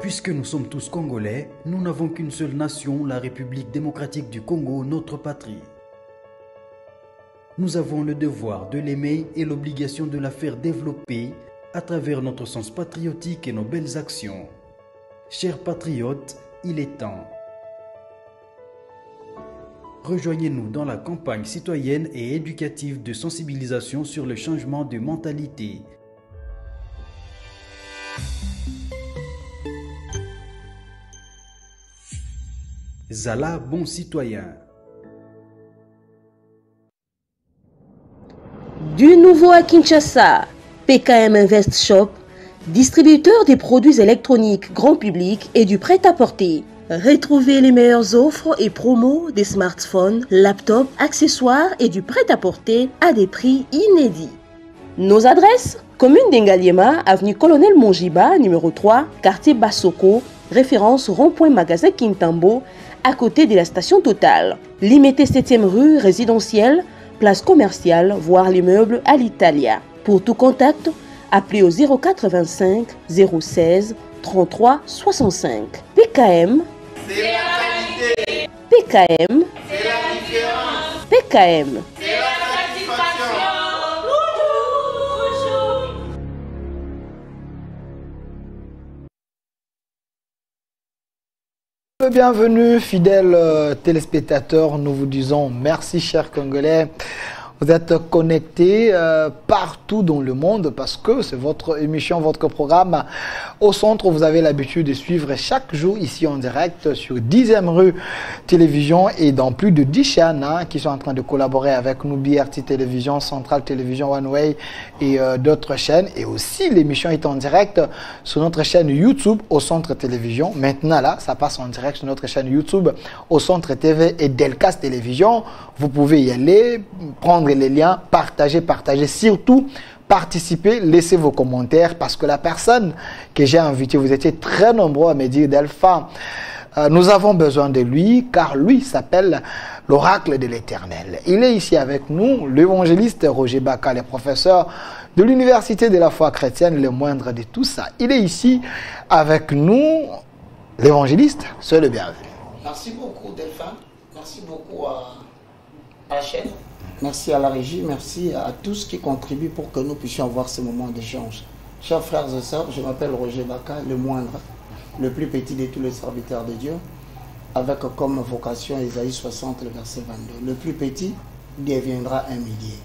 Puisque nous sommes tous Congolais, nous n'avons qu'une seule nation, la République démocratique du Congo, notre patrie. Nous avons le devoir de l'aimer et l'obligation de la faire développer à travers notre sens patriotique et nos belles actions. Chers patriotes, il est temps. Rejoignez-nous dans la campagne citoyenne et éducative de sensibilisation sur le changement de mentalité. Zala, bon citoyen. Du nouveau à Kinshasa, PKM Invest Shop, distributeur des produits électroniques grand public et du prêt-à-porter. Retrouvez les meilleures offres et promos des smartphones, laptops, accessoires et du prêt-à-porter à des prix inédits. Nos adresses: commune d'Engaliema, avenue Colonel Mongiba, numéro 3, quartier Bassoko, référence rond-point magasin Kintambo, à côté de la station Total. Limité 7e rue résidentielle, place commerciale, voire l'immeuble à l'Italia. Pour tout contact, appelez au 0425 016 33 65. PKM, c'est la qualité. PKM, C'est la différence. PKM. C'est la satisfaction. Bienvenue, fidèles téléspectateurs. Nous vous disons merci, chers Congolais. Vous êtes connectés partout dans le monde parce que c'est votre émission, votre programme. Au centre, vous avez l'habitude de suivre chaque jour ici en direct sur 10e rue Télévision et dans plus de 10 chaînes qui sont en train de collaborer avec nous, BRT Télévision, Central Télévision, One Way et d'autres chaînes. Et aussi, l'émission est en direct sur notre chaîne YouTube au Centre Télévision. Maintenant, là, ça passe en direct sur notre chaîne YouTube au Centre TV et Delcast Télévision. Vous pouvez y aller, prendre les liens, partager, surtout participer, laissez vos commentaires parce que la personne que j'ai invitée, vous étiez très nombreux à me dire Delphin, nous avons besoin de lui car lui s'appelle l'oracle de l'Éternel. Il est ici avec nous, l'évangéliste Roger Baka, le professeur de l'Université de la foi chrétienne, le moindre de tout ça. Il est ici avec nous, l'évangéliste, soyez le bienvenu. Merci beaucoup Delphin, merci beaucoup à la chaîne. Merci à la régie, merci à tous qui contribuent pour que nous puissions avoir ce moment d'échange. Chers frères et sœurs, je m'appelle Roger Baka, le moindre, le plus petit de tous les serviteurs de Dieu, avec comme vocation Isaïe 60, le verset 22. Le plus petit deviendra un millier,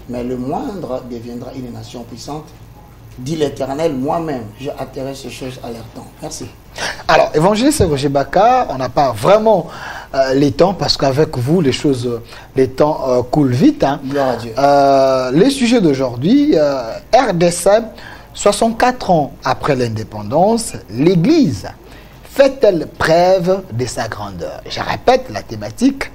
mais le moindre deviendra une nation puissante. Dit l'Éternel, moi-même, je hâterai ces choses à leur temps. Merci. Alors, évangéliste Roger Baka, on n'a pas vraiment les temps parce qu'avec vous, les temps coulent vite. Hein. Gloire à Dieu. Les sujets d'aujourd'hui, RDC, 64 ans après l'indépendance, l'Église fait-elle preuve de sa grandeur? Je répète la thématique.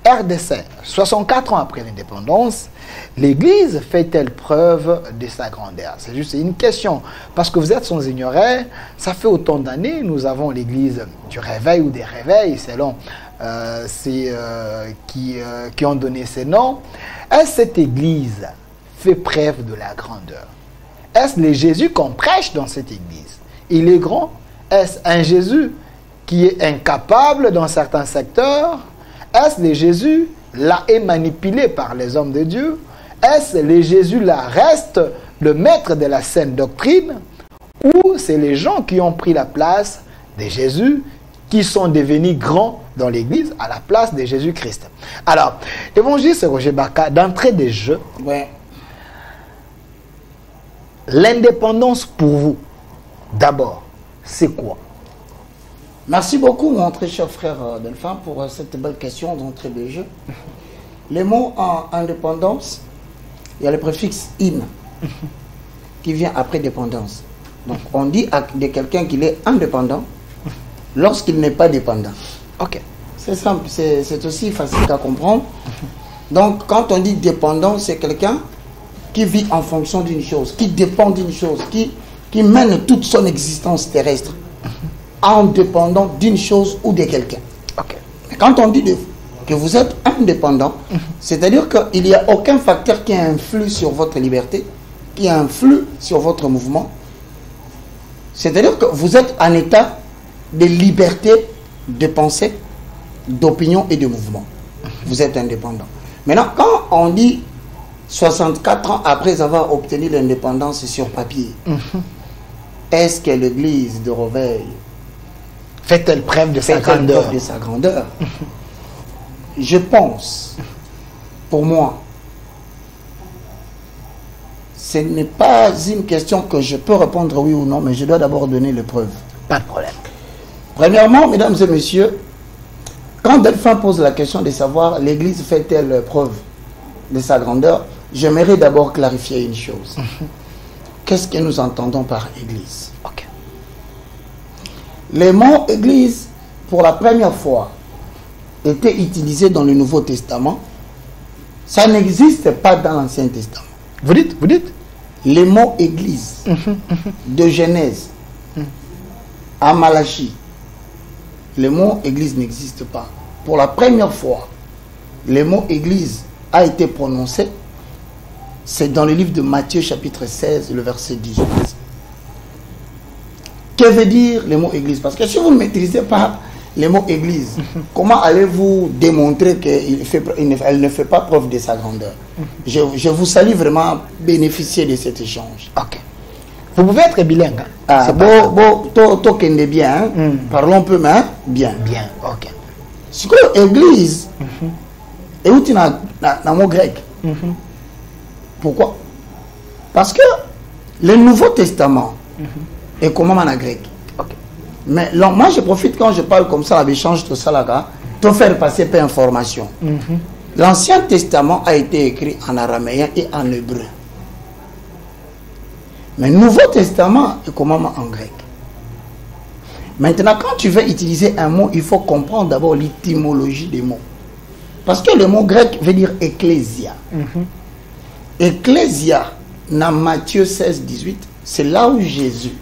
RDC, 64 ans après l'indépendance, l'Église fait-elle preuve de sa grandeur? C'est juste une question, parce que vous êtes sans ignorer, ça fait autant d'années, nous avons l'Église du réveil ou des réveils, selon qui ont donné ces noms. Est-ce que cette Église fait preuve de la grandeur? Est-ce le Jésus qu'on prêche dans cette Église? Il est grand? Est-ce un Jésus qui est incapable dans certains secteurs? Est-ce le Jésus là est manipulé par les hommes de Dieu? Est-ce le Jésus là reste le maître de la saine doctrine? Ou c'est les gens qui ont pris la place de Jésus qui sont devenus grands dans l'Église à la place de Jésus-Christ? Alors, évangéliste Roger Baka, d'entrée de jeu, ouais. L'indépendance pour vous, d'abord, c'est quoi? Merci beaucoup, mon très cher frère Delphin, pour cette belle question d'entrée de jeu. Les mots en indépendance, il y a le préfixe in qui vient après dépendance. Donc, on dit de quelqu'un qu'il est indépendant lorsqu'il n'est pas dépendant. Ok. C'est simple, c'est aussi facile à comprendre. Donc, quand on dit dépendant, c'est quelqu'un qui vit en fonction d'une chose, qui dépend d'une chose, qui mène toute son existence terrestre en dépendant d'une chose ou de quelqu'un. Okay. Quand on dit que vous êtes indépendant, c'est-à-dire qu'il n'y a aucun facteur qui influe sur votre liberté, qui influe sur votre mouvement. C'est-à-dire que vous êtes en état de liberté de pensée, d'opinion et de mouvement. Vous êtes indépendant. Maintenant, quand on dit 64 ans après avoir obtenu l'indépendance sur papier, est-ce que l'église de Reveil fait-elle preuve de sa grandeur? Je pense, pour moi, ce n'est pas une question que je peux répondre oui ou non, mais je dois d'abord donner les preuves. Pas de problème. Premièrement, mesdames et messieurs, quand Delphin pose la question de savoir l'église fait-elle preuve de sa grandeur, j'aimerais d'abord clarifier une chose. Qu'est-ce que nous entendons par église? Okay. Le mot église, pour la première fois, était utilisé dans le Nouveau Testament. Ça n'existe pas dans l'Ancien Testament. Vous dites? Le mot église, de Genèse à Malachie, le mot église n'existe pas. Pour la première fois, le mot église a été prononcé. C'est dans le livre de Matthieu chapitre 16, le verset 18. Que veut dire le mot église? Parce que si vous ne maîtrisez pas le mot église, comment allez-vous démontrer qu'elle ne fait pas preuve de sa grandeur? Je vous salue vraiment bénéficier de cet échange. Ok. Vous pouvez être bilingue. Hein? Ah, bon, to bien. Hein? Parlons un peu, mais hein? Bien. Bien, ok. C'est que l'église, et où tu as le mot grec. Pourquoi? Parce que le Nouveau Testament est comment en grec. Okay. Mais moi, je profite quand je parle comme ça, l'échange tout ça là, pour faire passer peu d'informations. L'Ancien Testament a été écrit en araméen et en hébreu. Mais le Nouveau Testament est comment en grec. Maintenant, quand tu veux utiliser un mot, il faut comprendre d'abord l'étymologie des mots. Parce que le mot grec veut dire ecclésia. Ecclésia, dans Matthieu 16, 18, c'est là où Jésus,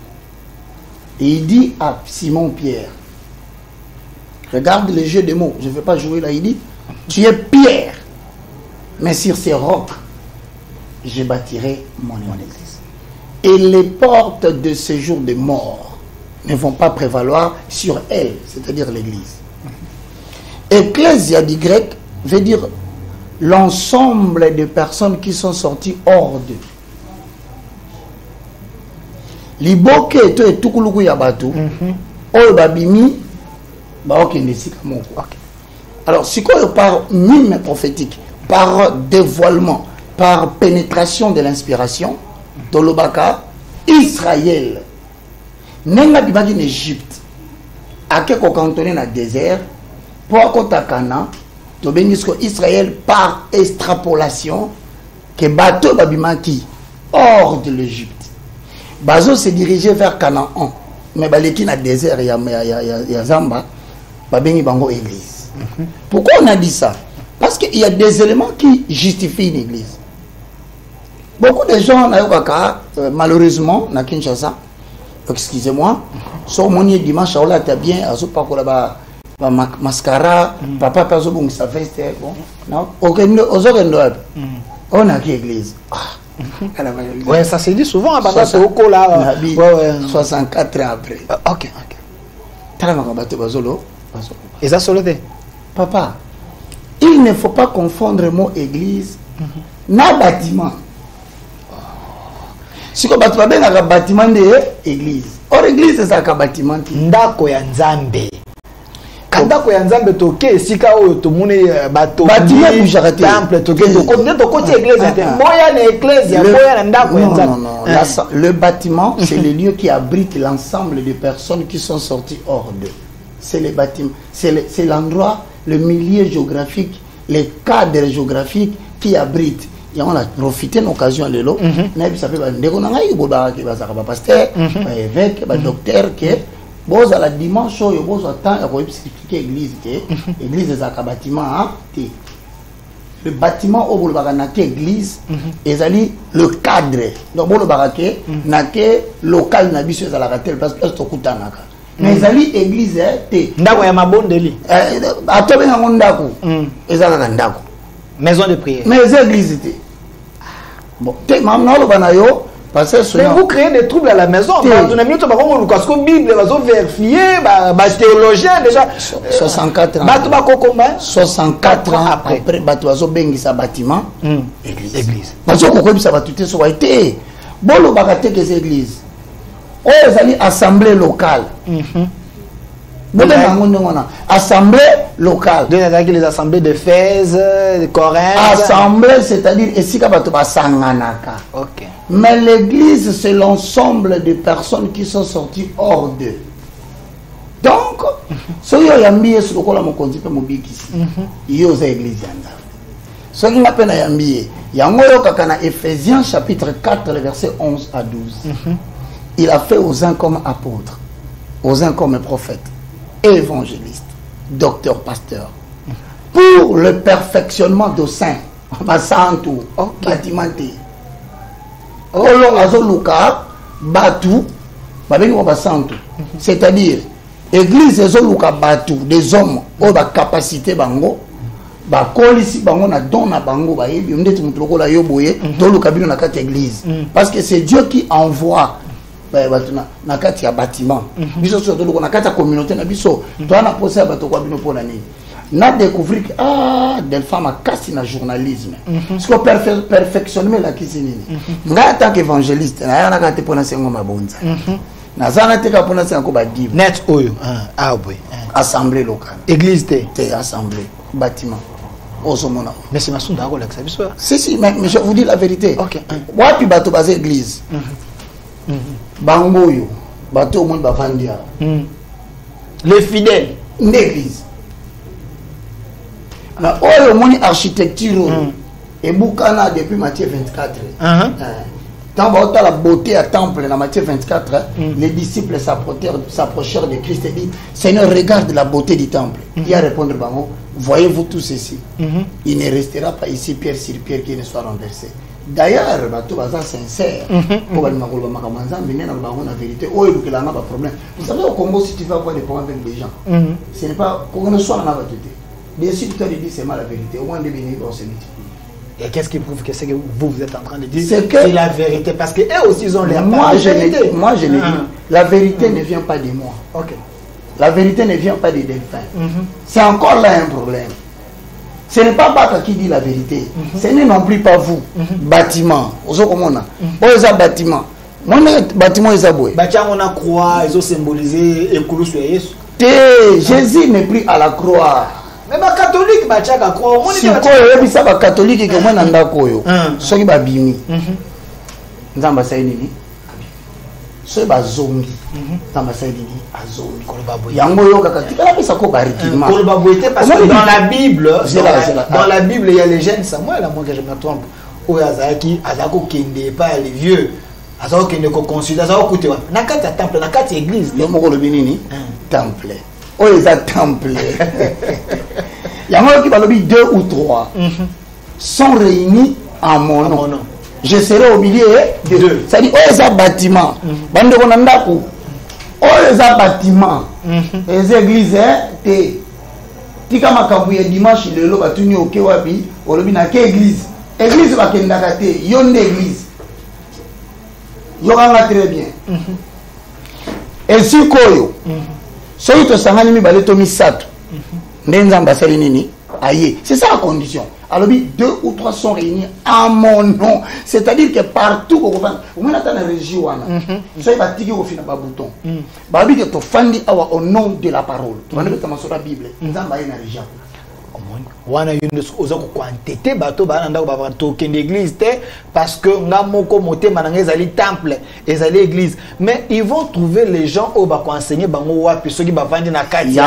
il dit à Simon-Pierre, regarde le jeu de mots, je ne vais pas jouer là, il dit, tu es Pierre, mais sur ces rocs, je bâtirai mon église. Et les portes de séjour des morts ne vont pas prévaloir sur elle, c'est-à-dire l'église. Ecclésia du grec veut dire l'ensemble des personnes qui sont sorties hors d'eux. Liboke eto etukuluku ya bato oyo babimi baokende sika moko. Alors si quoi par mime prophétique, par dévoilement, par pénétration de l'inspiration, Tolobaka, Israël nenga bibaki en Égypte akeko cantonné na désert pour kotakana to bengisko Israël par extrapolation que bateau babimaki hors de l'Égypte. Bazo s'est dirigé vers Canaan, mais baleki na désert ya Zamba, babengi bango église. Pourquoi on a dit ça? Parce qu'il y a des éléments qui justifient une église. Beaucoup de gens malheureusement na Kinshasa, excusez-moi, sont monier dimanche à t'as bien à pas là mascara, papa paso bon sa veste bon. Non, on a qui église. Ouais, ça se dit souvent à Banda 64 ans après. Ok. Et ça solo Papa, il ne faut pas confondre le mot église na bâtiment. Si vous avez un bâtiment de l'église, or l'église c'est un bâtiment. Ndako ya Nzambe. Ndako ya Nzambe toke sika oyo tomone bato bâtiment boujarate temple toke to côté église moya na église ya moya na ndako ya Nzambe. Non. Le bâtiment c'est le lieu qui abrite l'ensemble des personnes qui sont sorties hors d'eux. C'est le bâtiment, c'est l'endroit, le milieu géographique, les cadres géographiques qui abritent. Et on a profité de l'occasion de l'eau. On a vu ça fait des pasteur, évêque, docteur, qui à la dimanche, il y a expliquer l'église. L'église est un bâtiment. Le bâtiment où il l'église, c'est le cadre. Donc, il y a local à la ratel parce que c'est mais il l'église. Maison de prière. Mais l'église. Bon, maintenant, Parce que mais vous créez des troubles à la maison. On a mis le Bible, on va vérifier, théologien déjà. 64 ans. 64 ans après, Batuazo Bengisa bâtiment, église. Parce que ça va tout soit été. Bon, le bagate que c'est église. Oh, ils assemblée locale. Assemblée locale. Les assemblées de Fès, de Corinthe. Assemblée, c'est-à-dire ici Sanganaka. Ok. Mais l'église, c'est l'ensemble de personnes qui sont sorties hors d'eux. Donc, ce qui est ambié sur le col à mon conduit, mon bic ici. Il y a aux églises. Ce qui est ambié, il y a un Ephésiens chapitre 4, versets 11 à 12. Il a fait aux uns comme apôtres, aux uns comme prophètes, évangélistes, docteurs, pasteurs, pour le perfectionnement de saints, basantu, batimanté. Olo azoluka batu, babeni wa basantu. C'est-à-dire, église azoluka batu, des hommes, au ba capacité bango, ba kolisi bango na don na bango ba yebi, ndeti mutuloko la yoboye, tolu kabino na kati église. Parce que c'est Dieu qui envoie na kati ya bâtiment. Biso so tolu na kati ya communauté na biso, toi na poser bato kwa bino pona nini. Na découvrir que des femmes a cassé le journalisme. Parce que perfectionnement la cuisine. Nga tant qu'évangéliste, na yana kate pona sengo mabonza. Na zana te ka pona sengo ba div. Net oyo. Ah oui. Assemblée locale. Église te. Te assemblée, bâtiment. Osomona. Mais c'est ma sonde d'accord avec ça biso. Si mais je vous dis la vérité. OK. Wapi bato base église. Bangoyo, bato au monde ba vandia. Les fidèles l'église. Mais oh, mon architecture et Boukana depuis Matthieu 24. Tant que la beauté à temple dans Matthieu 24, les disciples s'approchèrent de Christ et dit Seigneur, regarde la beauté du temple. Il a répondu voyez-vous tout ceci. Il ne restera pas ici pierre sur pierre qui ne soit renversé. D'ailleurs, tout est sincère. Pour la vérité, problème. Vous savez, au Congo, si tu vas avoir des problèmes avec des gens, ce n'est pas qu'on ne soit en abattu. Bien sûr, tu as dit c'est mal la vérité. Au moins, des bénéfices vont se multiplier. Et qu'est-ce qui prouve que c'est que vous êtes en train de dire c'est la vérité? Parce qu'eux aussi, ils ont l'air moi, je l'ai dit. La vérité ne vient pas de moi. Ok. La vérité ne vient pas des défunts. C'est encore là un problème. Ce n'est pas Baka qui dit la vérité. Ce n'est non plus pas vous. Bâtiment. Vous savez comment on a? Oh, bâtiment. Moi, bâtiment, ils ont beau. Bâtiment, on a croix, ils ont symbolisé et Koulou sur Jésus. Jésus n'est plus à la croix. Mais les catholiques, ils croient. Si les catholiques, ils ont un koyo. Ceux qui ont bimi. Ils ont nini. Ceux qui ont zongi. Ils ont nini. Azongi. Yango yo kakatika la pesa ko barikima. Parce que dans la Bible, dans la Bible, il y a les jeunes Samuel, à moins que je me trompe. Où Azaki, Azako Kende, pas les vieux. Azako Kende ko consulter, Azako koute. Nakati ya temple, nakati église. Le moko le binini. Temple. Oh, les temple. Il y a qui va le 2 ou 3 sont réunis en mon nom. Je serai au milieu de deux. Ça dit, oh, les bâtiments. Bande on a ndaku. Oh, les bâtiments. Les églises, te. Tika makabuye dimanche le lo batuni oke wapi, olobi na ke église. Église ba kendaka te, yonde église. Yokanga très bien. Et si koyo. Soki to sangani mi bale to misato. Nenzamba sali nini? Aïe. C'est ça la condition. Alors, 2 ou 3 sont réunis à mon nom. C'est-à-dire que partout, au moins dans la région, soyez fatigué au final, bouton. Babi que tu fandi au nom de la parole. Tu vas mettre sur la Bible. Nous avons une région. Wana yunus ozako quantité bato bananda ba token d'église parce que ngamoko moté mananga ezali temple ezali église mais ils vont trouver les gens au ba enseigner bango wapi soki ba vandi na kati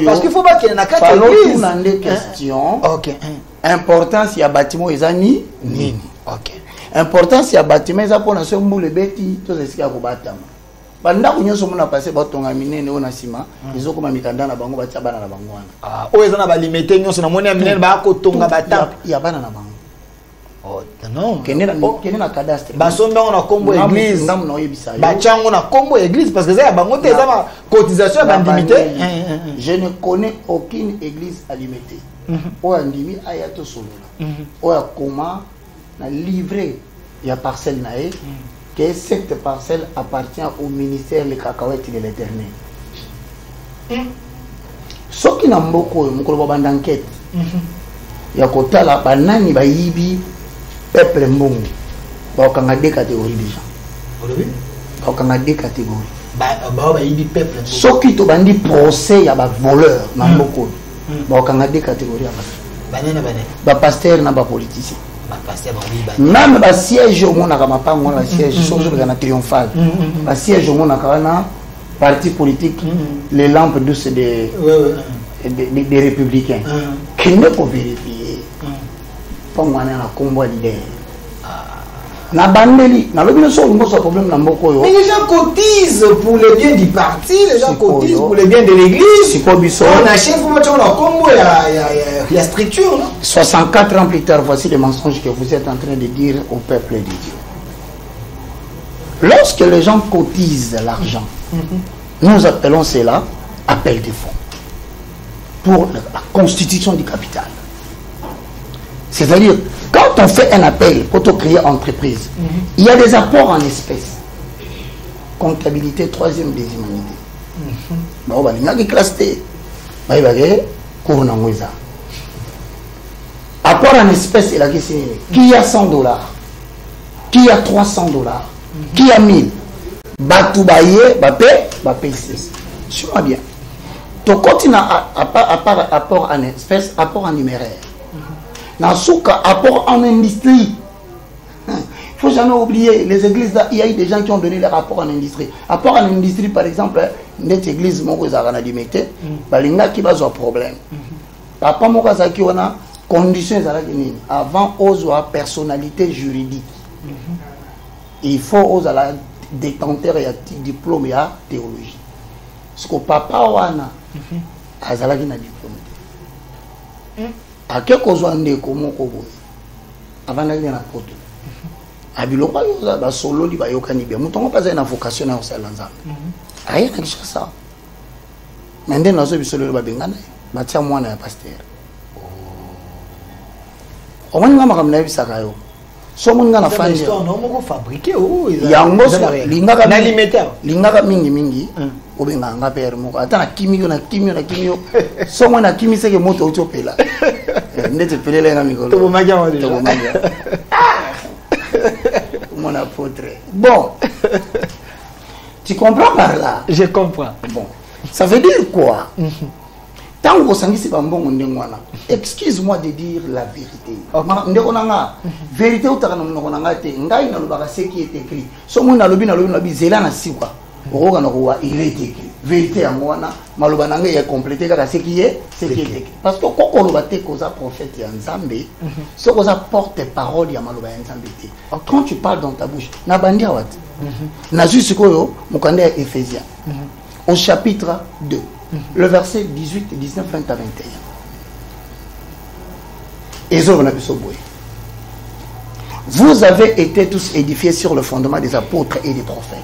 parce qu'il faut pas qu'il y ait na kati église. On a des questions. OK. Importance ya bâtiment ezani nini? OK. Importance ya bâtiment eza pona so mbule beti to zesika ko batama. Banda kunyoso mona passer batonga minene ona sima izokoma mikanda na bango batia bana na bango wana. Ah, o ezana ba limiter nyoso na mona minene ba ko tonga batap ya bana na bango. Oh non. Kene na cadastre. Ba sombe on a combo église. Ndam no yebisa. Ba chango na combo église parce que ça ya bango te za ma cotisation ba limité. Je ne connais aucune église à limiter. O andimi ayato solo. O ya koma na livrer il y a parcelle nae, que cette parcelle appartient au ministère des cacahuètes de l'Éternel. Ce qui n'a beaucoup, une enquête. Il y a côté là, banani bayibi, peuple mbongo. Bah, on a deux catégories déjà. On a deux catégories. Ce qui te bandi procès, il y a des voleurs, n'a beaucoup. Bah, on a deux catégories. Bah, pasteur, n'a pas politicien. Même le siège au monde n'a pas le siège, sauf que c'est triomphal. Le siège au monde n'a parti politique, les lampes douces des républicains. Qui ne peut vérifier. Pour moi, on a un combat d'idées. Na bandeli, na lobi so ngoso problème na mboko yo. Mais les gens cotisent pour le bien du parti, les gens cotisent pour le bien de l'église. On achète pour mettre en combo la structure, non? 64 ans plus tard, voici les mensonges que vous êtes en train de dire au peuple de Dieu. Lorsque les gens cotisent l'argent, nous appelons cela appel de fonds pour la constitution du capital. C'est-à-dire, quand on fait un appel pour te créer entreprise, il y a des apports en espèces. Comptabilité, troisième des humanités. Il y a des classes T. Apport en espèces, il y a qui a $100, qui a $300, qui a 1000. Batoubaye, paye 6. Suis-moi bien. Donc, quand il y a apport en espèces, apport en numéraire. Dans ce cas, apport en industrie. Il ne faut jamais oublier, les églises, il y a eu des gens qui ont donné leur rapport en industrie. Apport en industrie, par exemple, notre église, qui va avoir problème. Papa Mokazaki, on a conditions avant aux personnalité juridique. Il faut aux détenteurs et diplôme et théologie. Parce que papa wana azalaki na diplôme. A quelque chose de comment kobo avant d'aller na poto abiloko yo ba solo li ba yokani bien mutongo pas une vocation na osala nzambe ayi na kisha ça mende nazo bisolo ba bengana ba tia mwana ya pasteur o mwana ngama kamna bisaka yo so mwana na fandi non moko fabriquer oh yango lingaka na limiter lingaka mingi obenga nga père moko ata na kimio so mwana kimi seke moto utopela ndete pelela na mikolo to magia wa déjà mon apôtre. Bon, tu comprends par là? Je comprends. Bon, ça veut dire quoi? Tant que vous c'est pas bon, excuse-moi de dire la vérité. Vérité ou t'as ce qui est écrit. Ce monde a le zéla na siwa. Il est écrit. Vérité à moi, Malobananga est complété car ce qui est écrit. Parce que quand on va te causer prophète et Nzambe, ce qu'on porte parole ya Maloba Nzambe. Quand tu parles dans ta bouche, na bandia wat. Na juste koyo, mukande Éphésiens. Au chapitre 2, le verset 18, 19, 20 à 21. Vous avez été tous édifiés sur le fondement des apôtres et des prophètes.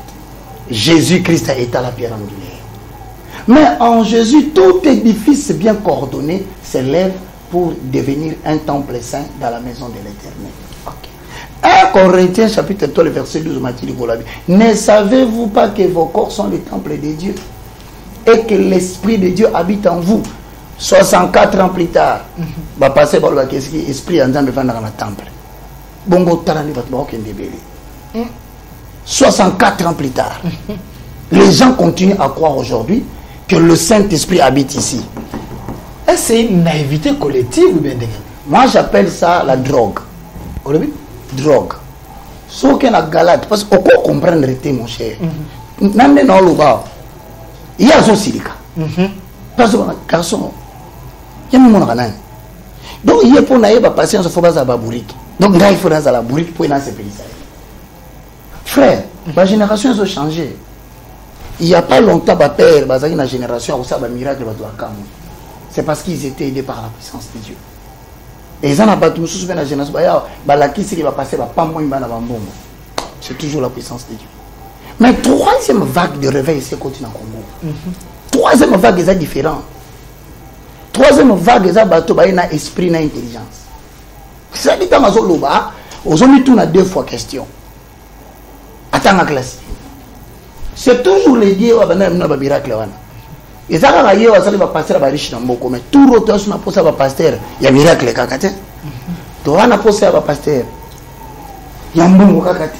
Jésus-Christ est à la pierre angulaire. Mais en Jésus, tout édifice bien coordonné s'élève pour devenir un temple saint dans la maison de l'Éternel. 1 Corinthiens chapitre 3, le verset 12, ne savez-vous pas que vos corps sont les temples de Dieu et que l'Esprit de Dieu habite en vous? 64 ans plus tard, va passer par l'Esprit en dans le temple. Bongo tarani va 64 ans plus tard, les gens continuent à croire aujourd'hui que le Saint-Esprit habite ici. Est-ce que c'est une naïveté collective ou bien? Moi j'appelle ça la drogue. Drogue. Ce qu'on a galade, parce qu'on peut comprendre mon cher. Nande na oluba. Il y a zo silika. Parce que garçon, il y a mon canal. Donc il y a pour naïba patience faut pas à bourrique. Donc là il faut dans la bourrique pour dans ces pays. Frère, ma génération a changé. Il n'y a pas longtemps, ma père, ma génération a eu un miracle. C'est parce qu'ils étaient aidés par la puissance de Dieu. Et ils n'ont pas tout sous la génération. C'est toujours la puissance de Dieu. Mais troisième vague de réveil, c'est continue en Congo. Troisième vague, c'est différent. Troisième vague, c'est un esprit, une intelligence. C'est-à-dire que Aujourd'hui, tout a 2 fois question. Attends la classe. C'est toujours les dieux qui ont miracle. Et ça, quand il y a un pasteur qui est riche dans le monde, mais tout le temps, on a posé un pasteur, il y a miracle. Tu as posé un pasteur, il y a un bon kakate.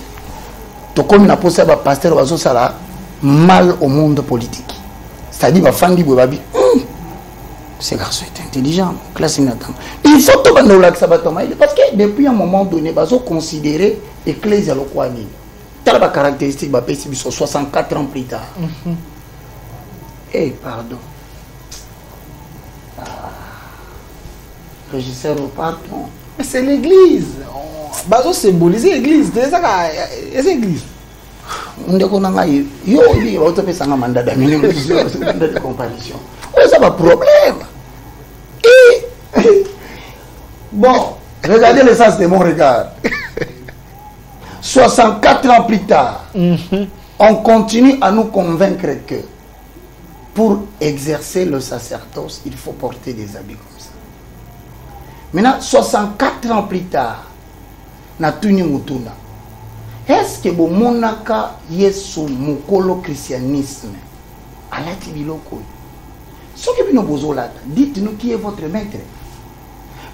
Tu comme on a posé un pasteur, il y a mal au monde politique. C'est-à-dire, il y a des ce garçon est intelligent, classe inattendue. Il faut tout le monde parce que depuis un moment donné, ils ont considéré l'Église à l'Okwani. Telle la caractéristique, ils sont 64 ans plus tard. Eh, pardon. Régisseur, pardon. Mais c'est l'église. Ils symboliser l'église. C'est l'église. On dit qu'on a eu un mandat de comparaison. Ça va problème. Et bon, regardez le sens de mon regard. 64 ans plus tard, on continue à nous convaincre que pour exercer le sacerdoce, il faut porter des habits comme ça. Maintenant, 64 ans plus tard, Natuni Mutuna, est-ce que vous monaka yesu mukolo christianisme à la tibiloko? Ce que nous vous dites-nous qui est votre maître.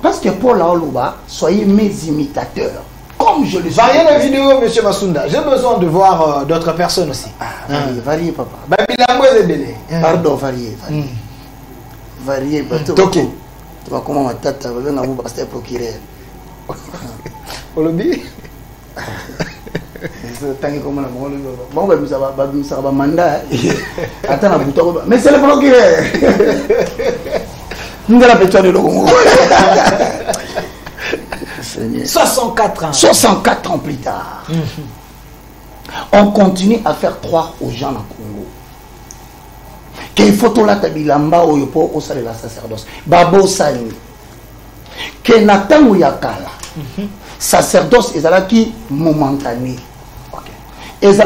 Parce que Paul Aoluba, soyez mes imitateurs. Comme je le suis. Variez la vidéo, M. Masunda. J'ai besoin de voir d'autres personnes aussi. Variez, papa. Pardon, variez. Variez. Ok. Tu vas comment ma tête, tu vas vous passer procureur. Olobi? Mais c'est le procureur. Nous allons faire de l'eau. 64 ans. 64 ans plus tard. On continue à faire croire aux gens au Congo qu'il faut tout la tabilamba ou yopo au salle de la sacerdoce. Babo Sani. Que Nathan Yakala. Sacerdoce est momentané. Est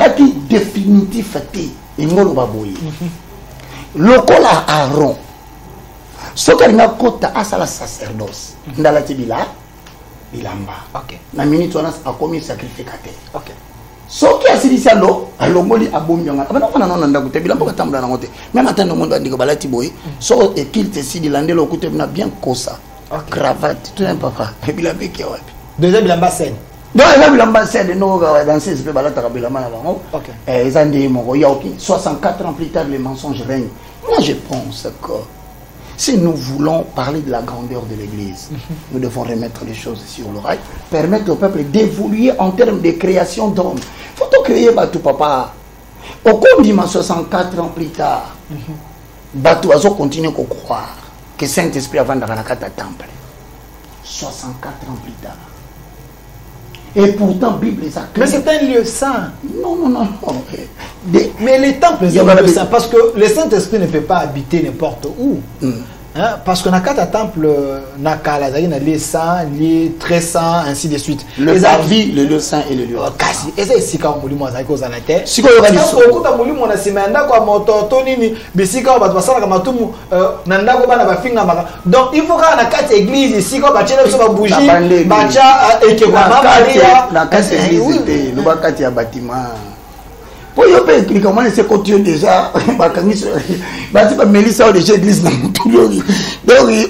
définitif. Ingolo baboyi. Lokola Aaron. Ce qu'il y a kota à la sacerdoce. Dans la tibila. Bilamba. Na minute on a commis sacrificateur. Ce qui a dit ça l'eau, à l'omoli à Boumyanga. On a non ndagoute bilamba ka tambula ngote. Même attend le monde andiko balati boy. So et qu'il te si dilande le côté na bien kosa. Cravate, tout un papa. Et bilamba qui wapi. Deuxième bilamba scène. Donc la bilamba scène no ga danser ce balata bilamba na bango. Et zandi mo ya oki 64 ans plus tard les mensonges règnent. Moi je pense que si nous voulons parler de la grandeur de l'Église, nous devons remettre les choses sur le rail, permettre au peuple d'évoluer en termes de création d'hommes. Il faut tout créer, tout papa. Au cours de 64 ans plus tard, Batou continue à croire que Saint-Esprit avant de la temple. 64 ans plus tard. Et pourtant, Bible est ça. Mais c'est un lieu saint. Non. Mais les temples, c'est un lieu saint. Parce que le Saint-Esprit ne peut pas habiter n'importe où. Hein? Parce qu'on a 4 temples, Nakala, il y a les saints, les très saints, ainsi de suite. Le Davi, le lieu saint et le lieu. Et c'est ici quand on dit moi, ça la terre. Si on a dit ça, on a dit manda kwa moto tonini bisika ba basala kama tumu nanda ko bana bafinga maka. Donc il faut qu'on a 4 églises ici ko ba tchela so ba bougie ba cha ekekwa maria na 4 églises nous ba 4 ya bâtiment. Pour y avoir expliqué comment c'est continué déjà, bah Mélissa ou déjà église donc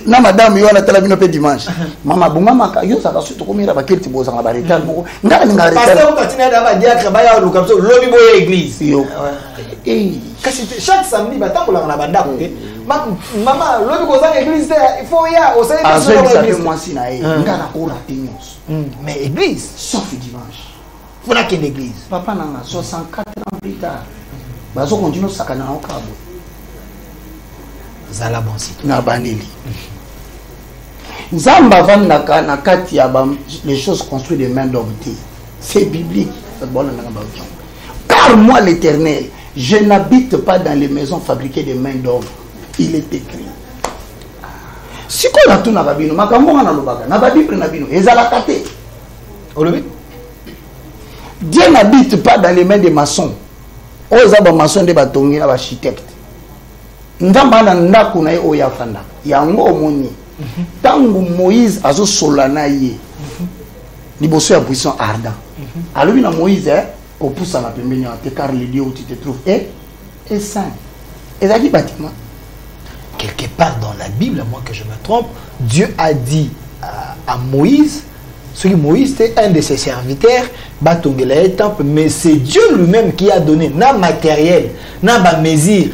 na madame yo na tala bino pe dimanche mama bunga maka yo ça va surtout comme il a bakeli tiboza nga baretal moko ngala ngala pasteur continue à ba diacre ba ya luka so lobi boye église yo kasi chaque samedi ba tambola na banda ko mama lobi ko za église il faut ya au sein de ça fait moi si na ngala ko rater nyos mais église sauf dimanche. Faut la qu'une église. Papa n'a 64 ans plus tard. Bazo continue sakana au cabo. Zala bon site. Na bandeli. Nzamba van na kati ya les choses construites de main d'homme. C'est biblique. Car moi l'Éternel, je n'habite pas dans les maisons fabriquées de main d'homme. Il est écrit. Si on a tout na babino, makambo na lobaka, na babible na bino, ezala kate. Olobi Dieu n'habite pas dans les mains des maçons. Aux maçons de batongi na architecte. Ndamba na ndako na oya fanda. Yango omoni. Tangu Moïse azo solana ye. liboso ya buisson ardent. Alors il a Moïse au pousse à la pembeni car le lieu où tu te trouves est saint. Et ça dit bâtiment. Quelque part dans la Bible, moi que je me trompe, Dieu a dit à Moïse, celui Moïse était un de ses serviteurs, temple, mais c'est Dieu lui-même qui a donné na matériel, na ba mesure,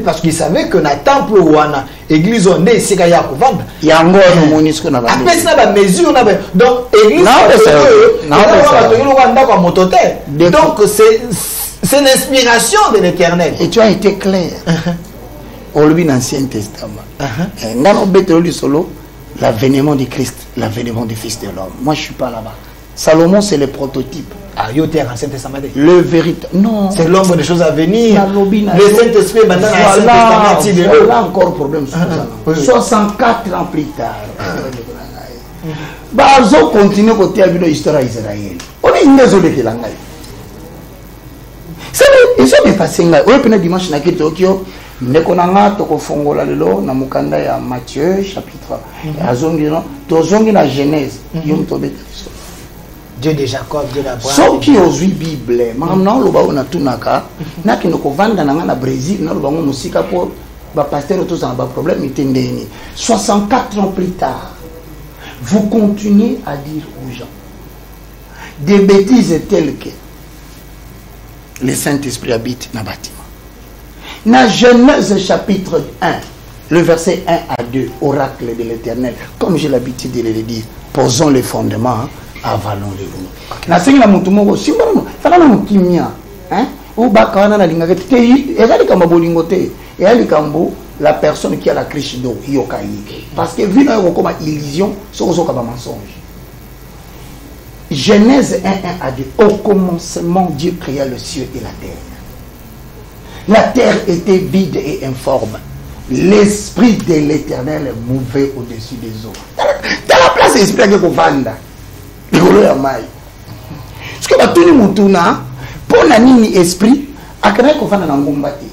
parce qu'il savait que na temple ou na église on est c'est qu'il y a vendre. Il y a encore un monisque na ba. Après ça ba mesure na donc église donc c'est l'inspiration de l'Éternel. Et tu as été clair. Au lui l'Ancien Testament. Solo l'avènement du Christ, l'avènement du Fils de l'homme. Moi je suis pas là-bas. Salomon c'est le prototype. Ah, yo t'es Ancien Testament. Le véritable. Non. C'est l'ombre des choses à venir. Le Saint-Esprit maintenant voilà encore problème. 64 ans plus tard. Bazo continue côté à l'histoire d'Israël. On est une désolé que l'angai. C'est ils sont dépassés là. On peut dimanche na Tokyo. Nekonanga toko fongola lelo na mukanda ya Matthieu chapitre azongi no tozongi na Genèse yom tobeta so Dieu de Jacob Dieu d'Abraham so qui ozui Bible maintenant lo ba na tunaka na kinoko vanda na na Brésil na lo ba musika po ba pasteur tous en ba problème itendeni 64 ans plus tard vous continuez à dire aux gens des bêtises telles que le Saint-Esprit habite na bâtiment. Dans Genèse chapitre 1, le verset 1 à 2, oracle de l'Éternel, comme j'ai l'habitude de le dire, posons les fondements, avalons les roues. Na sengi mutu moko simba fala na mukimia ou bakana na linga te ezali kamba bolingo te ezali kambo la personne qui a la criche d'eau yokai parce que vu na comme illusion sokozoka ba mensonge. Genèse 1 1 à 2, au commencement Dieu créa le ciel et la terre. La terre était vide et informe. L'esprit de l'Éternel mouvait au-dessus des eaux. Dans la place l'esprit que Kovanda. Le golo ya mai. Ce que batuni mutuna pour nani esprit akana Kovanda na ngomba te.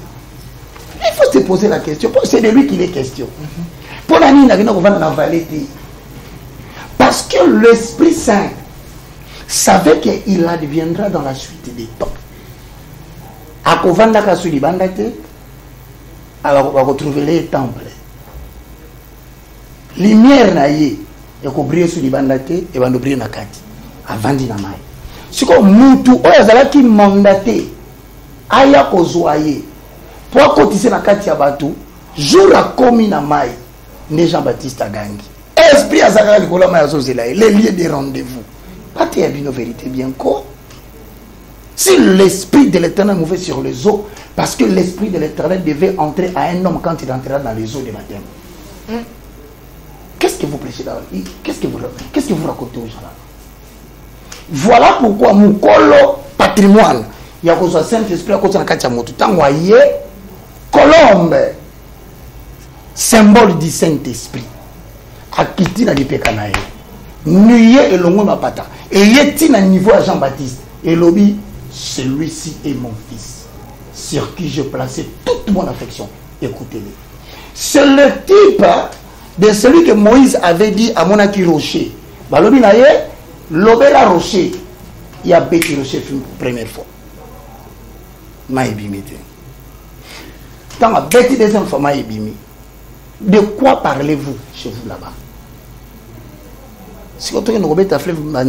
Il faut se poser la question. C'est de lui qu'il est question. Pour nani na Kovanda na vallée te. Parce que l'Esprit Saint savait qu'il adviendra dans la suite des temps. À Kovanda Kasuli Bandate, alors on va retrouver les temples. Lumière naïe, et qu'on brille sur les bandate, et on va briller na kati. Avant d'y namai. C'est comme Moutou, oyazala qui mandaté, aya kozoaye, pour cotiser na kati ya batu, jour à komi na mai, ne Jean-Baptiste Agangi. Esprit azaka likola ma yazozela, les lieux de rendez-vous. Pas t'y a une vérité bien quoi. Si l'esprit de l'Éternel mouvait sur les eaux, parce que l'esprit de l'Éternel devait entrer à un homme quand il entrera dans les eaux de baptême. Qu'est-ce que vous prêchez là? Qu'est-ce que vous racontez aux gens là? Voilà pourquoi mon colo patrimoine, il y a un Saint-Esprit à côté de la moto. Tant voyez, colombe, symbole du Saint-Esprit, a quitté la dipécanaïe. Nuye et longo ma pata. Et yeti na niveau à Jean-Baptiste. Et lobby. Celui-ci est mon fils, sur qui je plaçais toute mon affection. Écoutez-le. C'est le type de celui que Moïse avait dit à Monaki Rocher. Balobi naye, l'obéla Rocher. Il y a Betty Rocher une première fois. Maïbimi. Tant à Betty deuxième fois, Maïbimi. De quoi parlez-vous chez vous là-bas? Si vous avez une robette à fleuve, non.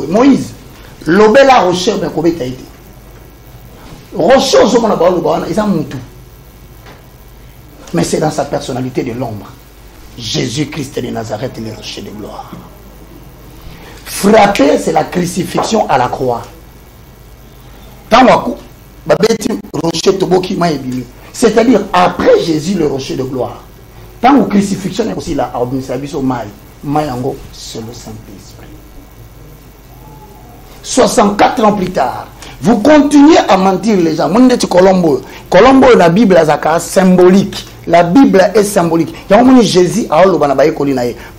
Moïse, l'obéla rocher, mais comment t'as été? Rocher, mais c'est dans sa personnalité de l'ombre. Jésus-Christ de Nazareth, le rocher de gloire. Frapper, c'est la crucifixion à la croix. C'est-à-dire, après Jésus, le rocher de gloire. Tant que crucifixion est aussi là, c'est le Saint-Esprit. 64 ans plus tard, vous continuez à mentir les gens. Colombo, la Bible est symbolique. La Bible est symbolique. Jésus a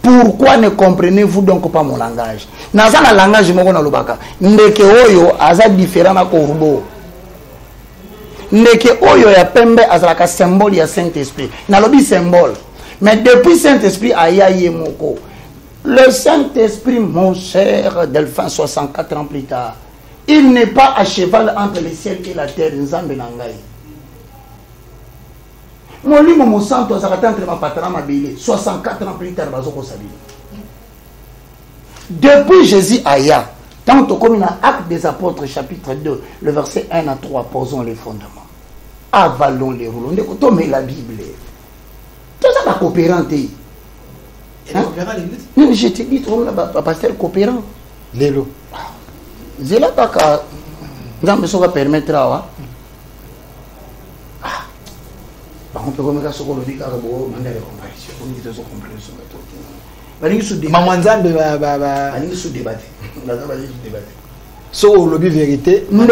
pourquoi ne comprenez-vous donc pas mon langage? Dans le langage, ndeke oyo aza différent na korubo. Ndeke oyo ya pembe azalaka symbole ya Saint-Esprit. Na lobi symbole. Mais depuis Saint-Esprit aya yemoko. Le Saint-Esprit, mon cher Delphin, 64 ans plus tard, il n'est pas à cheval entre le ciel et la terre. Nzambe nangai. Molimo Monsanto, ça va entre ma patron, ma belle. 64 ans plus tard, bazoko sabi. Depuis Jésus Aya, tant comme dans Actes des Apôtres, chapitre 2, le verset 1 à 3, posons les fondements. Avalons les rouleaux. On met la Bible. Tout ça va coopérant. Et coopérant l'église? Non, je te dis, on a pasteur coopérant. Lélo. C'est là que ça va permettre à. On peut comme ça, on peut dire que Maman Nzambe so lobby vérité. Comment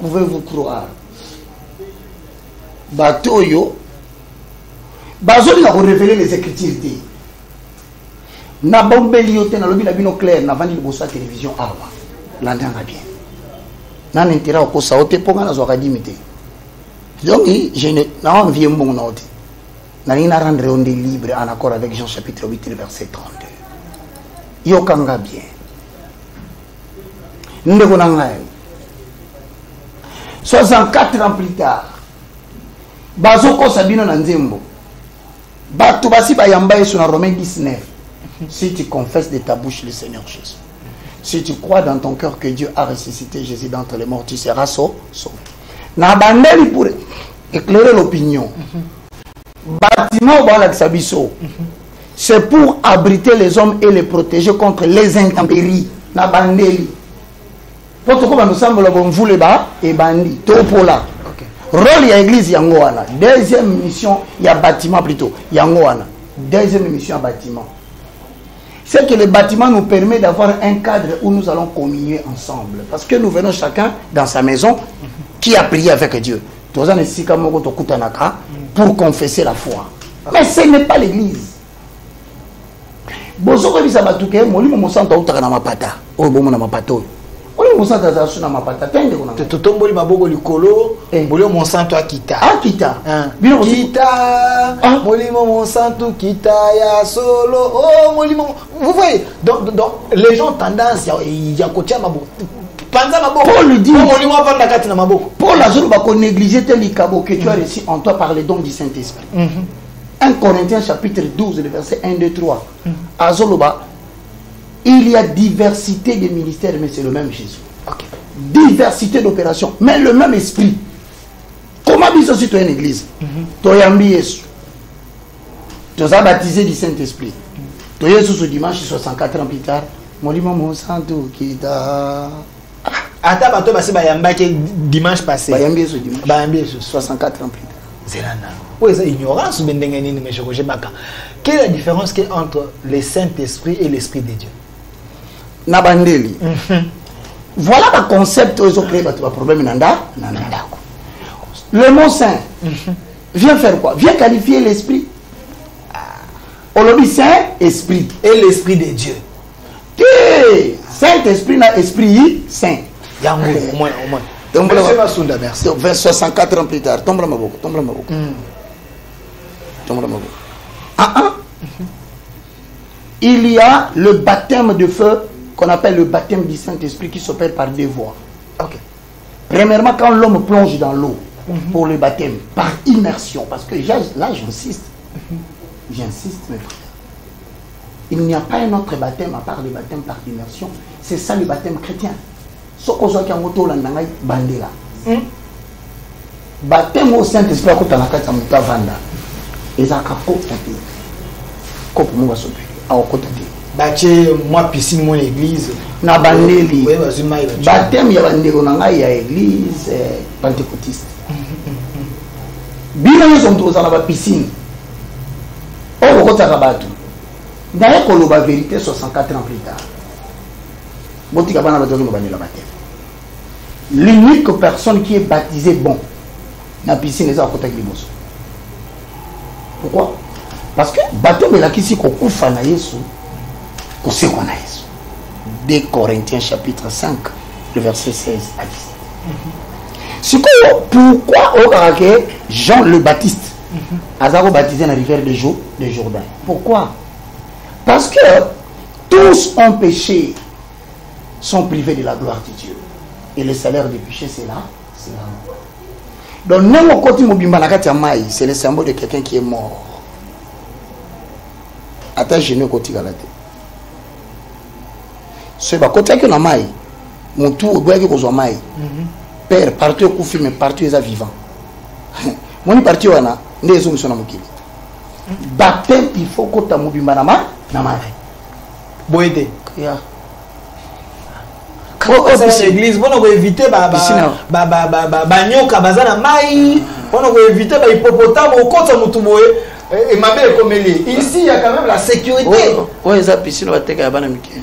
pouvez-vous croire? Batoyo Bazoli a révélé les écritures. Na bombeli yote na lobby la bino clair na vandi liboso ya télévision awa. Landanga bien. Na n'intérêt au kosa ote ponga na zoka dimité. Donc je ne na envie mbongo na ote. Na nina rendre on libre en accord avec Jean chapitre 8 verset 32. Yokanga bien. Ndeko na ngai. 64 ans plus tard. Bazoko sabino na nzembo. Bato basi bayamba sur Romains 19. Si tu confesses de ta bouche le Seigneur Jésus, si tu crois dans ton cœur que Dieu a ressuscité Jésus d'entre les morts, tu seras sauvé. Nabandeli pour éclairer l'opinion. Bâtiment c'est pour abriter les hommes et les protéger contre les intempéries. Nabandeli. Pourquoi nous sommes là pour vous les bas et bandit. Topola. Rôle y a église yangoana. Deuxième mission, il y a bâtiment plutôt. Yangoana. Deuxième mission à bâtiment. C'est que le bâtiment nous permet d'avoir un cadre où nous allons communier ensemble. Parce que nous venons chacun dans sa maison qui a prié avec Dieu. Pour confesser la foi. Mais ce n'est pas l'église. Totomboli maboko likolo, bolio Monsanto akita. Akita. Kita. Molimo Monsanto kita ya solo. Oh molimo. Vous voyez, donc les gens tendance ya kotia maboko. Panza maboko. Paul dit. Molimo panda kati na maboko. Paul a dit qu'on négligeait tel ikabo que tu as reçu en toi par les dons du Saint-Esprit. 1 Corinthiens chapitre 12, le verset 1, 2, 3. Azoloba, il y a diversité de ministères, mais c'est le même Jésus. Okay. Diversité d'opérations, mais le même esprit. Comment dire ceci, tu es une église? Tu es un Yesu. Tu es baptisé du Saint-Esprit. Tu es ce dimanche, 64 ans plus tard. Molimo Monsanto qui t'a. Ata bato basi bayamba ke dimanche passé. Bayambi ce dimanche. Bayambi ce 64 ans plus tard. Zelana. Oui, c'est ignorance bendengeni mais je maka. Quelle est la différence qu'il y a entre le Saint-Esprit et l'Esprit de Dieu? Nabandeli. Voilà le concept où ils ont créé le problème. Le mot saint vient faire quoi? Vient qualifier l'esprit. Aujourd'hui, Saint-Esprit. Et l'Esprit de Dieu. Saint-Esprit n'a esprit saint. Il y a au moins. Merci. 64 ans plus tard. Tombe la maboko. Il y a le baptême de feu qu'on appelle le baptême du Saint-Esprit qui s'opère par deux voies. Okay. Premièrement, quand l'homme plonge dans l'eau pour le baptême, par immersion, parce que là j'insiste, mes frères. Il n'y a pas un autre baptême à part le baptême par immersion. C'est ça le baptême chrétien. Ce qu'on a moto landanga bandela. Baptême au Saint-Esprit à nakata muta vanda. Ezaka kopati. Kopo mo basope. A okotati. Bache moi piscine mon église na bandeli. Oui, bazuma iba. Baptême ya bandeko nanga ya église pentecôtiste. Bino sont tous dans la piscine. Oh okotaka batu. D'ailleurs, qu'on la vérité 64 ans plus tard. L'unique personne qui est baptisée bon, dans la piscine, c'est à côté de l'Iboso. Pourquoi? Parce que bateau de la kisi ko kufa na Yesu, ko se ko na Yesu. 2 Corinthiens chapitre 5, le verset 16 à 17. Pourquoi Jean le Baptiste a baptisé dans la rivière de Jourdain? Pourquoi? Parce que tous ont péché, sont privés de la gloire de Dieu. Et le salaire du péché, c'est là, c'est la mort. Donc, non, côté c'est le symbole de quelqu'un qui est mort. Attends, je ne côté galate. C'est pas côté que la maille. Mon tour, bois que vous maille. Père, partout au coup, mais partout est vivant. Mon parti on a des hommes sont mokili. Baptême, il faut que tu mobimba na ma Boédé. Ya. L'église, on va éviter nyoka bazana mai, on va éviter hippopotame au côté mutumoé et ma mère comme elle est. Ici il y a quand même la sécurité. Ouais, ça piscine va te bana miki.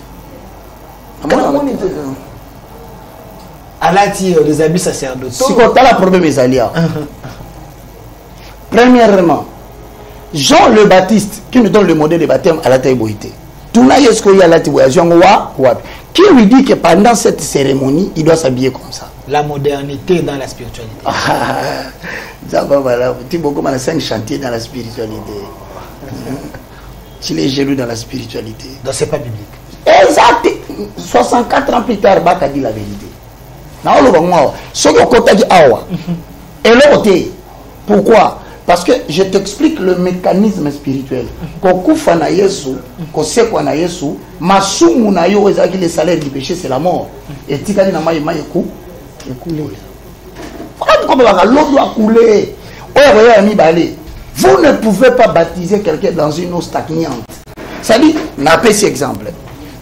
Alati les habits sacerdotaux. Si quoi t'as la problème les alliés. Premièrement, Jean le Baptiste qui nous donne le modèle de baptême à la taille boité. Tout là, est-ce qu'il y a la qui lui dit que pendant cette cérémonie, il doit s'habiller comme ça. La modernité dans la spiritualité. Tu beaucoup mal 5 chantiers dans la spiritualité. Tu es jaloux dans la spiritualité. Donc c'est pas biblique. Exact. 64 ans plus tard, Bak a dit la vérité. Pourquoi? Parce que je t'explique le mécanisme spirituel. Kokufa na Yesu, kosekwa na Yesu, masumu na yo ezaki le salaire du péché c'est la mort. Et tikali na mai mai ekou, écoulé. Comme l'eau doit couler. Vous ne pouvez pas baptiser quelqu'un dans une eau stagnante. Ça dit, n'a pas cet exemple.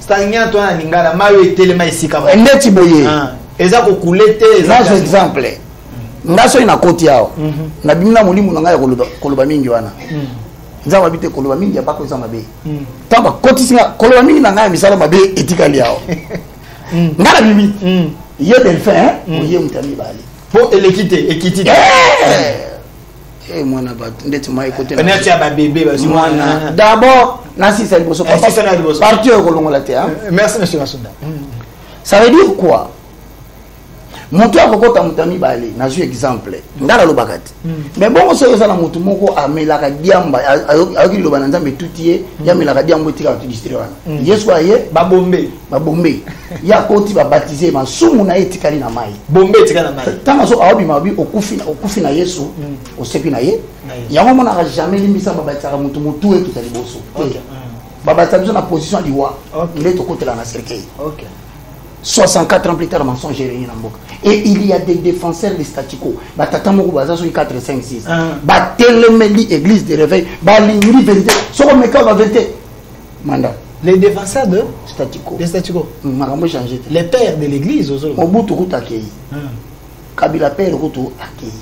Stagnant toi na lingala mayo etelema ici comme. Ndeti boye. Eza ko couler te eza. Dans exemple. Ngaso ina koti yao na bimina mulimu na ngai koloba mingi wana nzamba bite koloba mingi ya bako nzamba be tamba koti singa koloba mingi na ngai misala mabe etikali yao ngala bibi ye delphin ye mutami bali pour équité mwana batu ndeti mai kote na tia ba bébé ba mwana d'abord nasi ça liboso parti au kolongola te hein. Merci monsieur Masunda. Ça veut dire quoi? Moto akokota mutami bale na ju exemple ngala lobakati mais bon so yosala mutu moko amelaka diamba ayoki lobana nzambe tutie ya melaka diambo etika tu district wana yesu aye babombe ya koti ba baptiser masumu na etikali na mai bombe etikali na mai tanga so aobi mabi okufi na yesu osepi na ye yango mona ka jamais limisa ba baptisaka mutu mutu etu tali boso ba baptiser na position di wa il est au côté la na cercueil. OK. 64 ans plus tard, mensonge est réuni dans Mboka. Et il y a des défenseurs de statu quo. Batatamo Baza sur 4, 5, 6. Batelemeli église de réveil. Balingri vérité. Sur le cas de vérité. Mandat. Les défenseurs de statu quo. Les statu quo. Changé. Les pères de l'église aux Mobutu Ruta accueilli. Kabila père Ruto accueilli.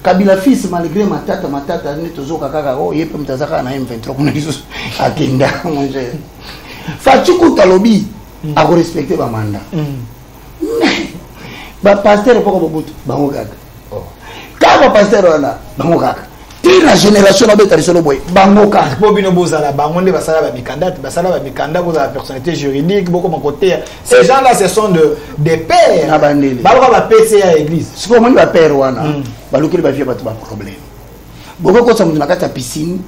Kabila fils malgré matata netozo kakaka oh yepe mtazaka na M23 kuna hizo akenda manje. Fachuku talobi à respecter ma mandat. Ba pasteur poko bobutu bango kaka. Ka ba pasteur wana bango kaka. Ti la génération na beta risolo boy bango kaka. Po bino bozala bango nde basala ba mikanda bozala personnalité juridique beaucoup mon côté. Ces gens là ce sont des pères. Na bandeli. Ba ba PC à église. Ce ko moni ba père wana. Ba lokeli ba vie ba problème. Boko ko sa mutuna kata piscine.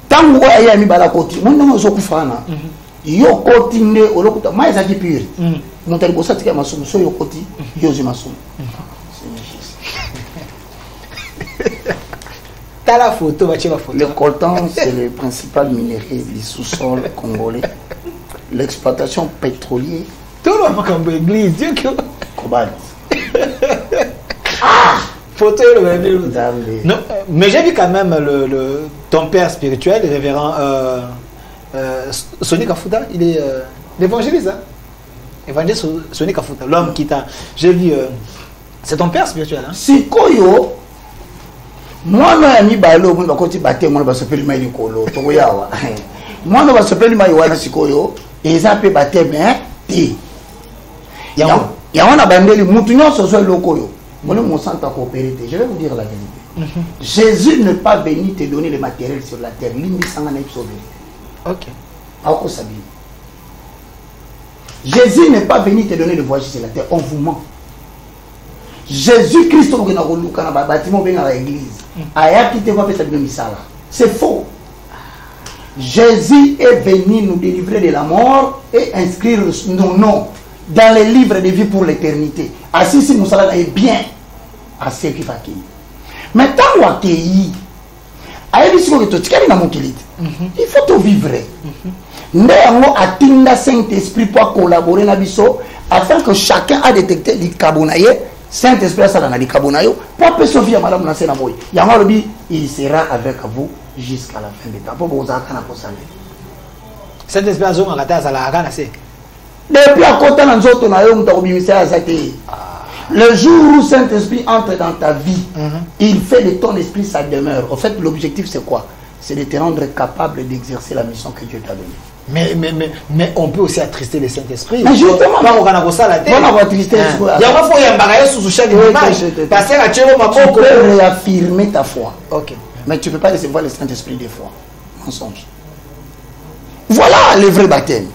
Tango aya mi bala koti. Monna zo kufana. Yo koti nde olokuta mai za kipiri mutali bosa tika masumu so yo koti yo zi masumu t'as la photo va la photo. Le coltan c'est le principal minerai du sous-sol congolais. L'exploitation pétrolière tout le monde comme église Dieu que cobalt photo le non mais j'ai vu quand même ton père spirituel le révérend Sonny Kafuta, il est l'évangéliste, hein? Évangéliste Sonny Kafuta, l'homme qui t'a. J'ai vu, c'est ton père spirituel, hein? Sikoyo, moi, je suis balo, je suis battu, je suis battu, je suis kolo, moi, je suis battu, je suis Sikoyo, et ça peut battre, mais il y a un abandonné, moutonnion, ce soit lokoyo. Moi, mon sang t'a coopéré. Je vais vous dire la vérité. Jésus n'est pas venu te donner le matériel sur la terre. L'imi sanga na sauvé. Ok. Jésus n'est pas venu te donner le voyage sur la terre. On vous ment. Jésus-Christ, bâtiment dans l'église. C'est faux. Jésus est venu nous délivrer de la mort et inscrire nos noms dans les livres de vie pour l'éternité. Ainsi, si nous sommes bien à ceux qui vont. Mais tant qu'on il faut tout vivre. Nous avons atteint le Saint-Esprit pour collaborer afin que chacun a détecté le carbonaye. Saint-Esprit a dit carbonaye. Pour que Sophie a madame Nassé Naboy. Il sera avec vous jusqu'à la fin des temps. Pour vous avoir Saint-Esprit a dit que depuis à côté de nous, le jour où Saint-Esprit entre dans ta vie, il fait de ton esprit sa demeure. En fait, l'objectif c'est quoi? C'est de te rendre capable d'exercer la mission que Dieu t'a donnée. Mais on peut aussi attrister le Saint-Esprit. Mais justement, on va attrister. Tu peux réaffirmer ta foi. Mais tu ne peux pas recevoir le Saint-Esprit des fois. Mensonge. Voilà le vrai baptême.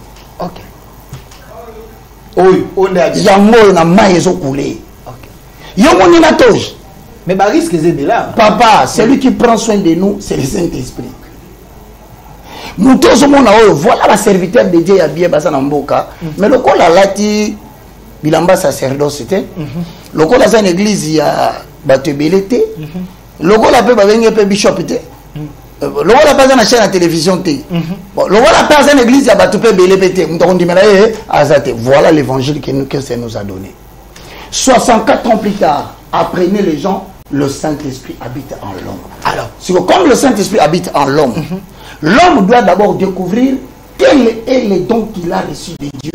Mais risque est là. Papa, celui qui prend soin de nous, c'est le Saint-Esprit. Voilà la serviteur de Dieu à bien Mboka. Mais le col a lati bilamba sacerdoce c'était. Le col a une église il y a batebelete. Le col a peu bishop était. Le col a pas une chaîne à télévision té. Le col a pas une église il y a batupé belépete. Voilà l'évangile que ça nous a donné. 64 ans plus tard, apprenez les gens, le Saint-Esprit habite en l'homme. Alors, comme le Saint-Esprit habite en l'homme, l'homme doit d'abord découvrir quel est le don qu'il a reçu de Dieu.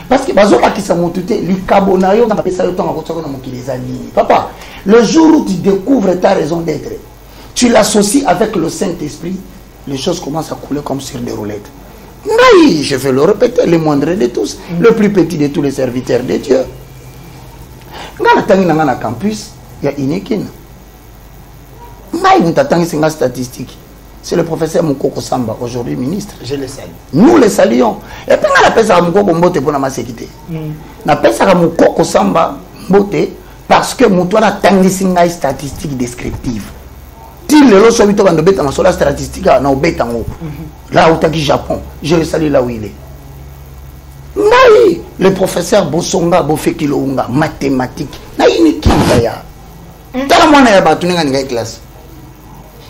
Parce que papa, le jour où tu découvres ta raison d'être, tu l'associes avec le Saint-Esprit, les choses commencent à couler comme sur des roulettes. Oui, je vais le répéter, le moindre de tous, le plus petit de tous les serviteurs de Dieu. Dans le campus, il y a Inekin. Statistique. C'est le professeur Moukoko Samba, aujourd'hui ministre. Je le salue. Nous le saluons. Et puis on appelle ça Moukoko Mbote pour la sécurité. On appelle ça Moukoko Samba Mbote parce que Moutouana tangi une statistique descriptive. Si le lot sobito dans bêta sur la statistique na bêta ngo. Là où tu Japon, je le salue là où il est. Le professeur Bosonga Bofekilounga mathématiques. Na ini kinaya. Tala mwana ya batu ninga ninga classe.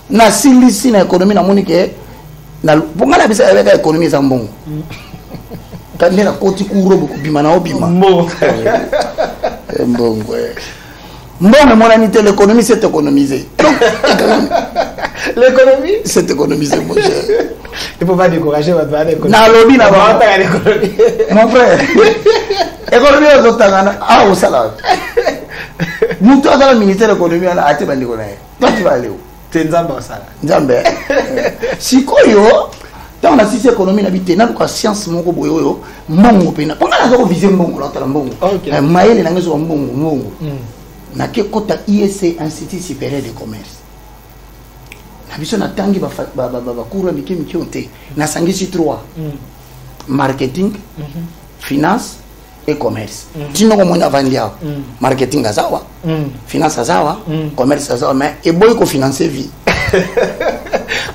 Na silisi na économie na monike na bonga na bisa avec économie za mbongo. Kandi na koti kuro bokubima na obima. Mbongo. Mbongo. Mbongo mon ami l'économie c'est économiser. L'économie c'est économiser mon cher. Il faut pas décourager votre valeur économique. Na lobby na ba l'économie. Mon frère. Économie ozotanga ah au salaire. Nous tous dans le ministère de l'économie là ati bandi ko na. Toi tu vas aller où? Nzamba osala. Nzambe. Sikoyo tant na sisi économie na bitena ko science moko boyo mbongo pena. Ponga na ko viser mbongo la tala mbongo. Maele na ngezo mbongo mbongo. Na ke kota ISC Institut supérieur de commerce. Na biso na tangi ba cours biki mikionte na sangisi 3. Marketing, finance et commerce. Tino ko mona vandia. Marketing azawa, finance azawa, commerce azawa mais et boy ko financer vie.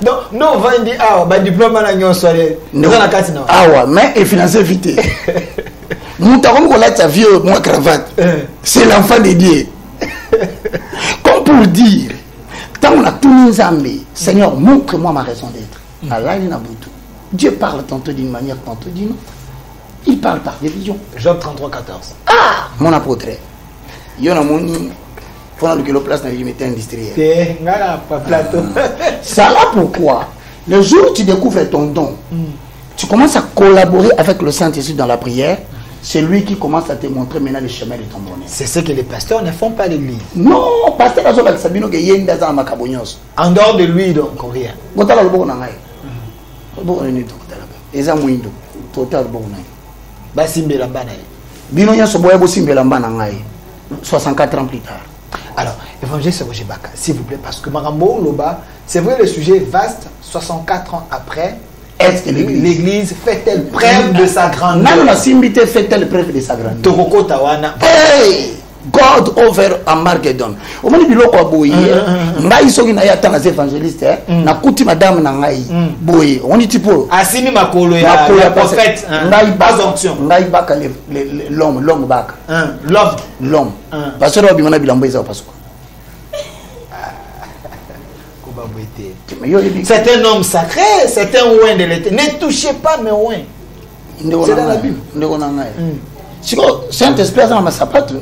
Donc non vandi ba diplôme na nyon soirée. Na kati na. Awa mais et financer vite. Mouta comme ko la ta vieux moi cravate. C'est l'enfant de Dieu. Comme pour dire, tant on a tout mis en main, Seigneur, montre-moi ma raison d'être. Dieu parle tantôt d'une manière, tantôt d'une autre. Il parle par des visions. Job 33, 14. Ah, mon apôtre. Il y a mon faut que le place dans l'unité industrielle. Ça là pourquoi le jour où tu découvres ton don, tu commences à collaborer avec le Saint-Esprit dans la prière. C'est lui qui commence à te montrer maintenant le chemin de ton bonheur. C'est ce que les pasteurs ne font pas à l'église. Non, pasteur en dehors de lui, donc, rien. Basimbe Lambana. 64 ans plus tard. Alors, évangéliste Roger Baka, s'il vous plaît, parce que Marambo Loba, c'est vrai le sujet vaste, 64 ans après. Est-ce que l'église fait-elle preuve de sa grandeur? Non, la simbité fait-elle preuve de sa grandeur? Toroko Tawana. Hey! God over Armageddon. Au moment biloko aboyi, ngai soki na yata na évangéliste, na kuti madame na ngai boye. On dit tipo asini makolo ya prophète, ngai pas onction. Ngai baka l'homme baka. L'homme. Parce que robimana bilambo eza parce que c'est un homme sacré, c'est un oin de l'éternel. Ne touchez pas mes oins. C'est dans la Bible. Saint-Esprit dans ma sapate. Donc,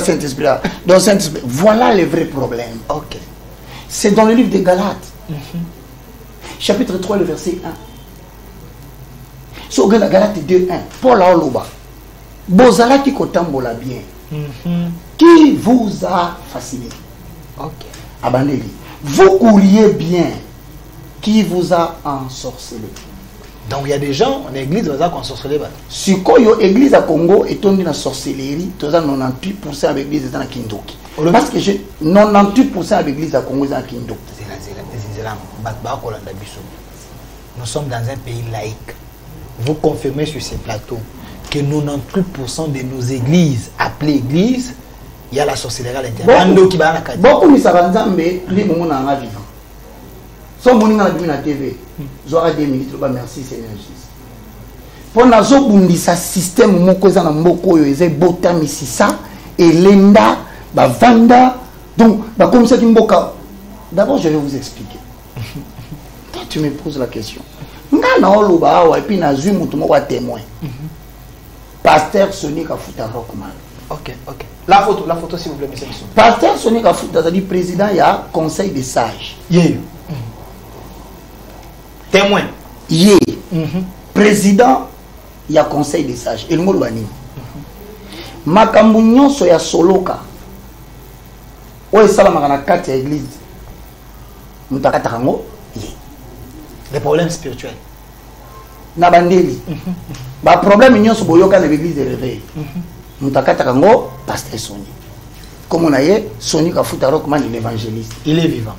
Saint-Esprit. Donc, Saint-Esprit. Voilà le vrai problème. Ok. C'est dans le livre des Galates. Chapitre 3, le verset 1. Sur la Galate 2, 1. Paul a oloba. Bozala qui kotambola bien. Qui vous a fasciné? Ok. Abandeli. Vous couriez bien. Qui vous a ensorcelé? Donc il y a des gens en église qui ont ensorcelé. Si koyo église à Congo est tombée dans la sorcellerie, tu as 98% de l'église dans la Kindoki. Parce que 98% de l'église à Congo est dans la Kindoki. Nous sommes dans un pays laïque. Vous confirmez sur ces plateaux que 98% de nos églises, appelées églises, il y a la sorcellerie à l'intérieur. Beaucoup de Sabanzambe, les moments dans la vivant. Si on a la TV, j'aurai 2 minutes, merci Seigneur Jésus. Pour nous, ce système, donc, comme ça, d'abord, je vais vous expliquer. Toi, tu me poses la question. Et puis, témoin. Pasteur Sonic a foutu un rockman. Ok, ok. La photo s'il vous plaît, monsieur. Pasteur Sonic a foutu, c'est-à-dire président, il y a conseil des sages. Yeah. Témoin. Yeah. Président, il y a conseil des sages. Et le mot bani. Makambu nyonso ya soloka. Oye salama na kati ya église. Mutakata kango. Les problèmes spirituels. Na bandeli. Ba problème nyonso boyoka na l'église de réveil. Mutakata kango pasteur Soni. Comme on a eu Soni ka futa rockman l'évangéliste. Il est vivant.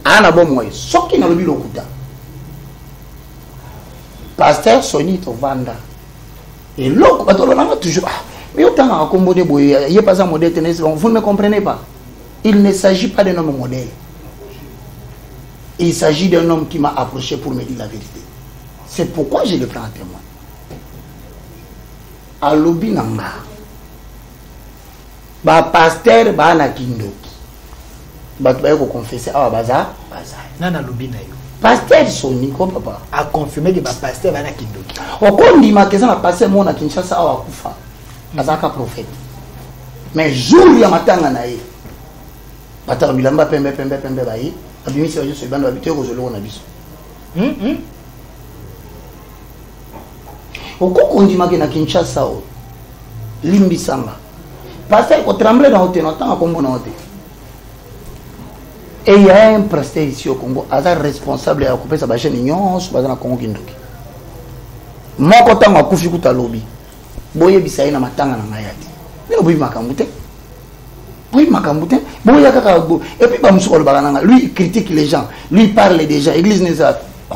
Ana bon moy. Soki na lobi lokuta. Pasteur Soni to vanda. Et l'autre, on toujours. Mais autant à Comboné Boye, il n'y a pas un modèle, vous ne me comprenez pas. Il ne s'agit pas d'un homme modèle. Il s'agit d'un homme qui m'a approché pour me dire la vérité. C'est pourquoi je le prends à témoin. À Lobinanga, ba pasteur ba na kindoki. Ba tu vas confesser à Baza, Baza. Nana Lobinayo. Pasteur Soni, quoi papa? A confirmé que ma pasteur va na kindoki. Au cours du matin, ça m'a passé mon à Kinshasa à Kufa. Azaka prophète. Mais jour il y a matin na nae. Bata bilamba pembe bayi. Abimi se yo se bando habité ko zolo na biso. Au cours on dit na Kinshasa o. Limbi sanga. Pasteur ko trembler dans hôtel na temps comme on hôtel. Et il y a un pasteur ici au Congo, Azar responsable à couper sa chaîne Nyon, sur la Congo Kindoki. Moi, quand on a couché tout à lobby, boye bisaï na matanga na mayati. Mais on boye makamute. Boye makamute. Boye kakabo. Et puis bamsou le barananga. Lui il critique les gens. Lui il parle des gens. L'église n'est pas. Oh,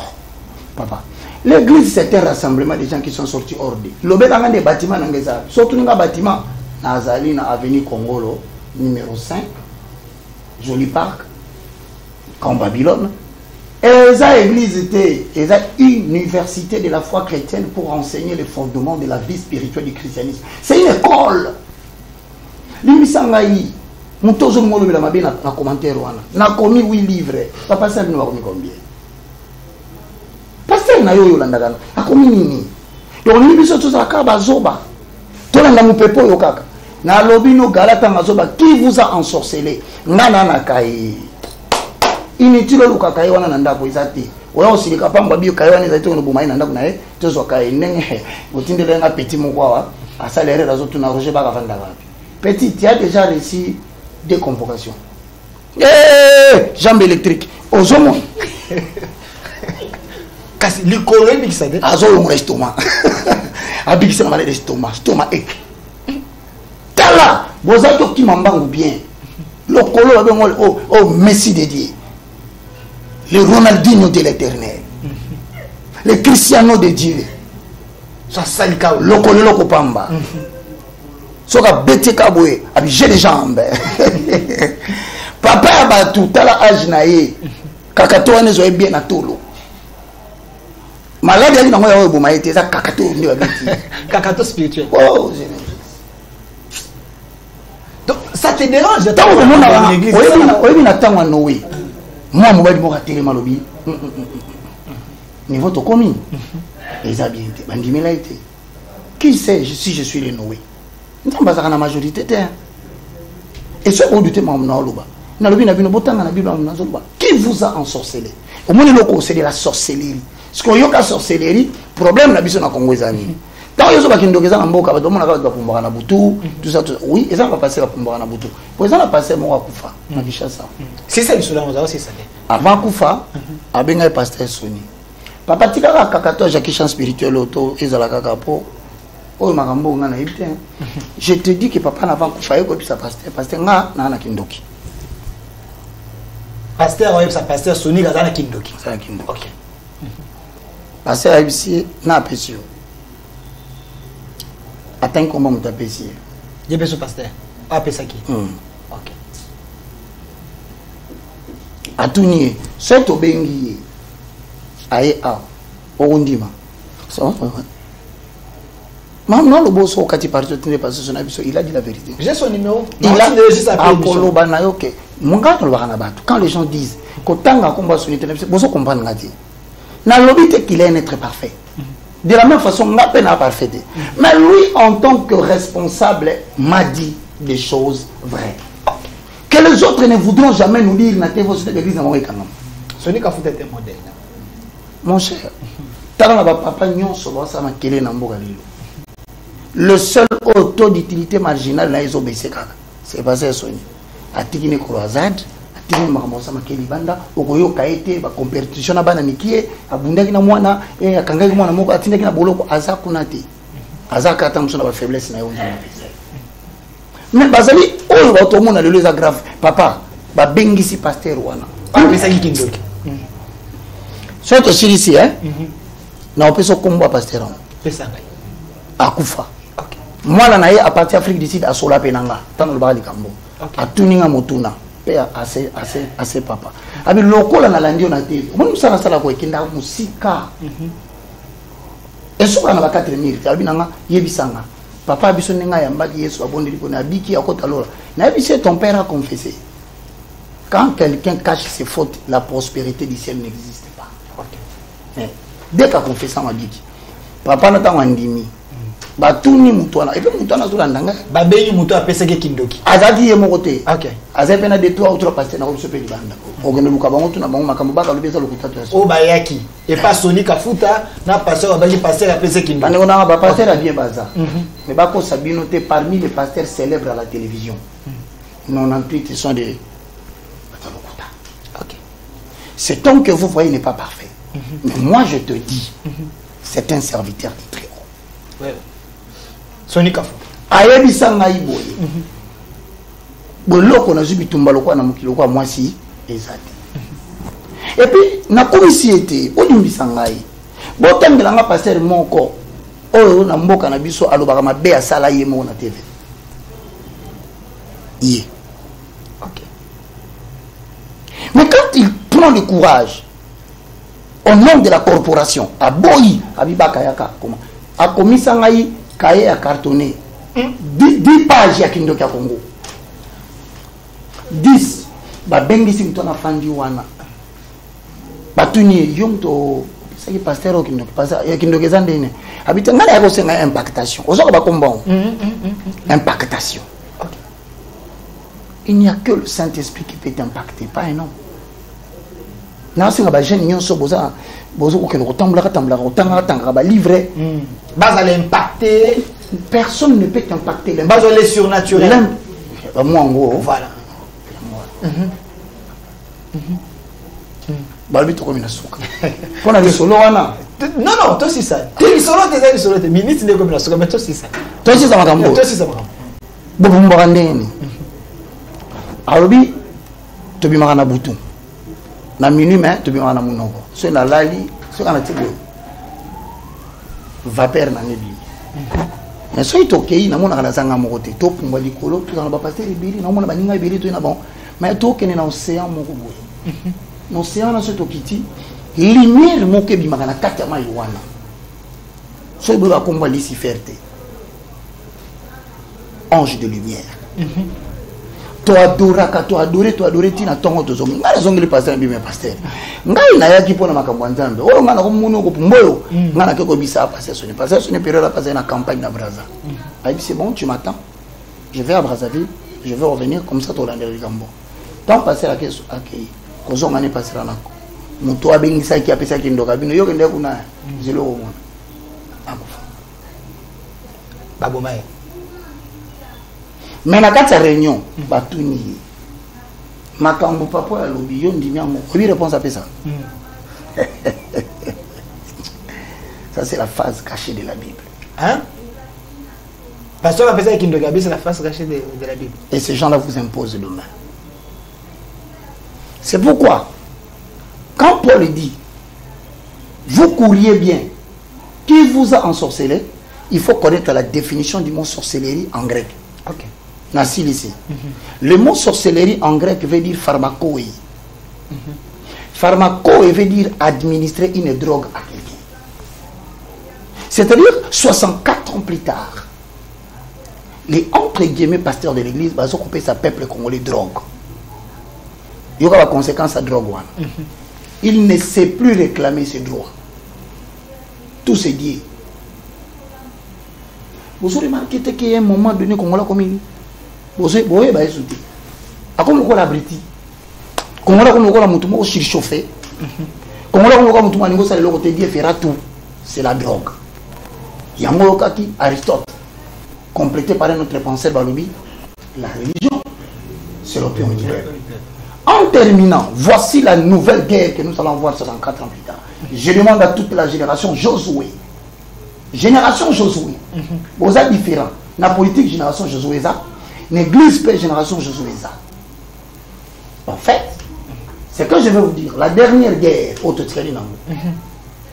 papa. L'église c'est un rassemblement des gens qui sont sortis hors de. L'obé dans des bâtiments dans les arbres. Surtout dans un bâtiment. Nazali na avenue Congolo numéro 5. Joli parc. Comme Babylone, et ça église était une université de la foi chrétienne pour enseigner les fondements de la vie spirituelle du christianisme. C'est une école. L'imisangaï, mon tozo molo la mabe na commentaire wana. Na commis 8 livres. Papa ça nous a commis combien? Pasteur na yo yolanda a commis nini? Donc ni biso to saka bazoba. To landa mu pepo yo kaka. Na lobino galata mazoba qui vous a ensorcelé? Nana na kai. Inutile lukakai wana na ndako izati oya osilika pamba bio kai wana izati ono bumaina ndako na tozo kai nenge otindele nga petit mokwa a salaire razo tuna roger baka vanda vapi petit tu as déjà reçu des convocations jambe électrique ozomo kasi likolo ebikisade azo mo estomac abikisa na malade estomac ek tala bozato ki mambangu bien lokolo ba ngol oh merci de Dieu. Le Ronaldinho de l'éternel. Le Cristiano de Dieu. Le Kololo Kopamba. soka bete kaboué abi j'ai les jambes papa ya batu tala âge na ye kakato wana zo bien na tolo malade ali nango ya obo maite za kakato ndio abiti Kakato spirituel. oh Donc ça te dérange de tango mona l'église. oyebi na tango noé moi mobali mo katele malobi niveau to komi eza bien te bandimela été qui sait si je suis le Noé nzamba za na majorité te et ce on douter mam na loba na lobi na bino botanga na bible na zoba qui vous a ensorcelé au moins le conseil de la sorcellerie ce qu'on yoka sorcellerie problème na biso na Congo ezani tant yozo ba kindokeza na mboka ba domona ka ba pumbaka na butu tout ça oui eza va passer la pumbaka na butu pour ça na passer mo akufa na Kinshasa C'est ça le soulage c'est ça. avant kufa abenga pasteur Soni papa tika kakato Jacques Chan spirituel auto ezala kaka po oh makambo nga na yibte je te dis que papa n'avant kufa yeko pisa pasteur nga na kindoki Pasteur ouais ça pasteur Soni gazana kindoki. ça kindoki OK. pasteur abisi na pesio atteint comment mon tapesi Je peux ce pasteur. Ah pesa qui. OK. atuni seto bengi aye a ondima so maintenant le boss au kati parti tenir parce que son abiso il a dit la vérité. J'ai son numéro. Il a juste appelé. Quand les gens disent que tanga combat sur internet, vous comprenez ngati. Na lobité qu'il est un être parfait. De la même façon, n'a pas parfait. Mais lui, en tant que responsable, m'a dit des choses vraies. Que les autres ne voudront jamais nous dire na tévo sur l'église na Kangam. Soni ka fouté un modèle. Mon cher, tala ba papa nyonso ba sa makele na mboka lilo. Le seul taux d'utilité marginale là ils ont baissé c'est passé Soni. Atikine croisade, atikine makamosa makeli banda, okoyo kaete ba compétition na bana mikie, abundaki na mwana et akangaki mwana moko atindaki na boloko azakunati. Azaka tamsona ba faiblesse na yo na pesa. Mais bazali oyo ba to mona lelo za grave. Papa, ba bengisi pasteur wana. Ah pesa qui kindoki. Soto sirisi na opeso kombo pasteur wana. Pesa ngai. Akufa. Moi na ye à partir Afrique du Sud a sola penanga tant le bali kambo atuninga motuna pe assez papa abi lokola na landio na te mon musala sala ko ekinda musika esuka na ba 4000 abi nanga yebisanga papa biso ninga ya mbaki Yesu abondeli pona biki akota lola na bisi ton père a confessé quand quelqu'un cache ses fautes la prospérité du ciel n'existe pas. Dès qu'a confessé ma biki papa na tango ndimi batuni mutwana et puis mutwana to landanga ba benyi muto apesa ke kindoki azadi ye mokote OK azepe na de toi autre pasteur na ko sope libanda ogene luka bango tuna bango makambo baka lobeza lokuta to o bayaki et pas Soni ka futa na pasteur ba pasteur apesa kindoki bande on a ba pasteur a bien baza mais bako sabino te parmi les pasteurs célèbres à la télévision non en plus ils sont des lokuta. OK cet homme que vous voyez n'est pas parfait mais moi je te dis c'est un serviteur du très haut. Ouais. Soni kafu ayebisa ngai boye boloko na zubi tumbalo kwa na mukilo kwa mwasi ezati et puis na komisi ete odimbisa ngai botambela nga pasteur moko oyo na mboka na biso alobaka mabe asala ye moko na TV ye. OK Mais quand il prend le courage au nom de la corporation aboyi abibaka yaka comment a komisa ngai kaye à cartonné 10 pages ya kindoki ya Congo 10 ba bengisi mtona fandi wana batuni yomto saki pasteur kindoki pasa ya kindoki zandene habita ngala ya kosenga impactation ozoka ba kombon impactation. OK Il n'y a que le Saint-Esprit qui peut t'impacter, pas un homme. Na singa ba jeune nyonso boza ko kelo tambla tanga ba livrer bas allait impacter personne ne peut t'impacter bas allait surnaturel moi en gros voilà balbi to komina suka pona le solo wana non toi c'est ça tu solo tes solo tes minutes de komina suka mais toi c'est ça makambo bobo mbandeni alobi to bi makana butu na minuit mais to bi makana munoko so na lali so kana tibo vapeur na ngebi mais soki tokei namonaka nazanga moko te topumbwa likolo tozala na bapasteur ebele naomona baninga ebele toye na bon mais tokende na océan moko boye na océan na soki tokiti lumière moko ebimaka na kati ya mai wana soki boye bakombwa Lucifer te ange de lumière to adoré tina tongo tozongi ngai nazongeli pasteur mbi me pasteur ngai nayaki mpona makambo ya nzambe oyo ngai nakomoni okopumba oyo ngai nake kobisa pasteur soni période apasai na campagne na Braza ayebi c'est bon tu m'attends je vais à Brazzaville je vais revenir comme ça tolandela likambo tant pasteur akei kozonga ne pasteur nako moto abengisaki apesaki ndoka bino yo kende kuna zelo komona akufa baboma ye mais na kati ya réunion batuni makambo papa ya lobi yo ndimi yango oyebi réponse apesa ça c'est la phase cachée de la Bible. Hein? Pasteur apesa ki ndoka c'est la phase cachée de la Bible. Et ces gens-là vous imposent demain. C'est pourquoi quand Paul dit vous courriez bien, qui vous a ensorcelé, il faut connaître la définition du mot sorcellerie en grec. Ok. Nassil ici. Le mot sorcellerie en grec veut dire pharmakoe. Pharmakoe veut dire administrer une drogue à quelqu'un. C'est-à-dire 64 ans plus tard, les entre guillemets pasteurs de l'église ont coupé sa peuple congolais drogue. Il y aura la conséquence à drogue. Il ne sait plus réclamer ses droits. Tout se dit. Vous avez remarqué qu'il y a un moment donné qu'on a comme il vous voyez, bah, comme le la Briti, comme le mouton surchauffé, comme le mouton ça le côté dit fera tout, c'est la drogue. Il y a un mot qui Aristote, complété par un autre penseur Balobi, la religion, c'est l'opium du peuple. En terminant, voici la nouvelle guerre que nous allons voir 64 ans plus tard. Je demande à toute la génération Josué. Génération Josué. Vous êtes différents. La politique génération Josué ça. L'église paix génération Josué ça. En fait, c'est que je vais vous dire. La dernière guerre,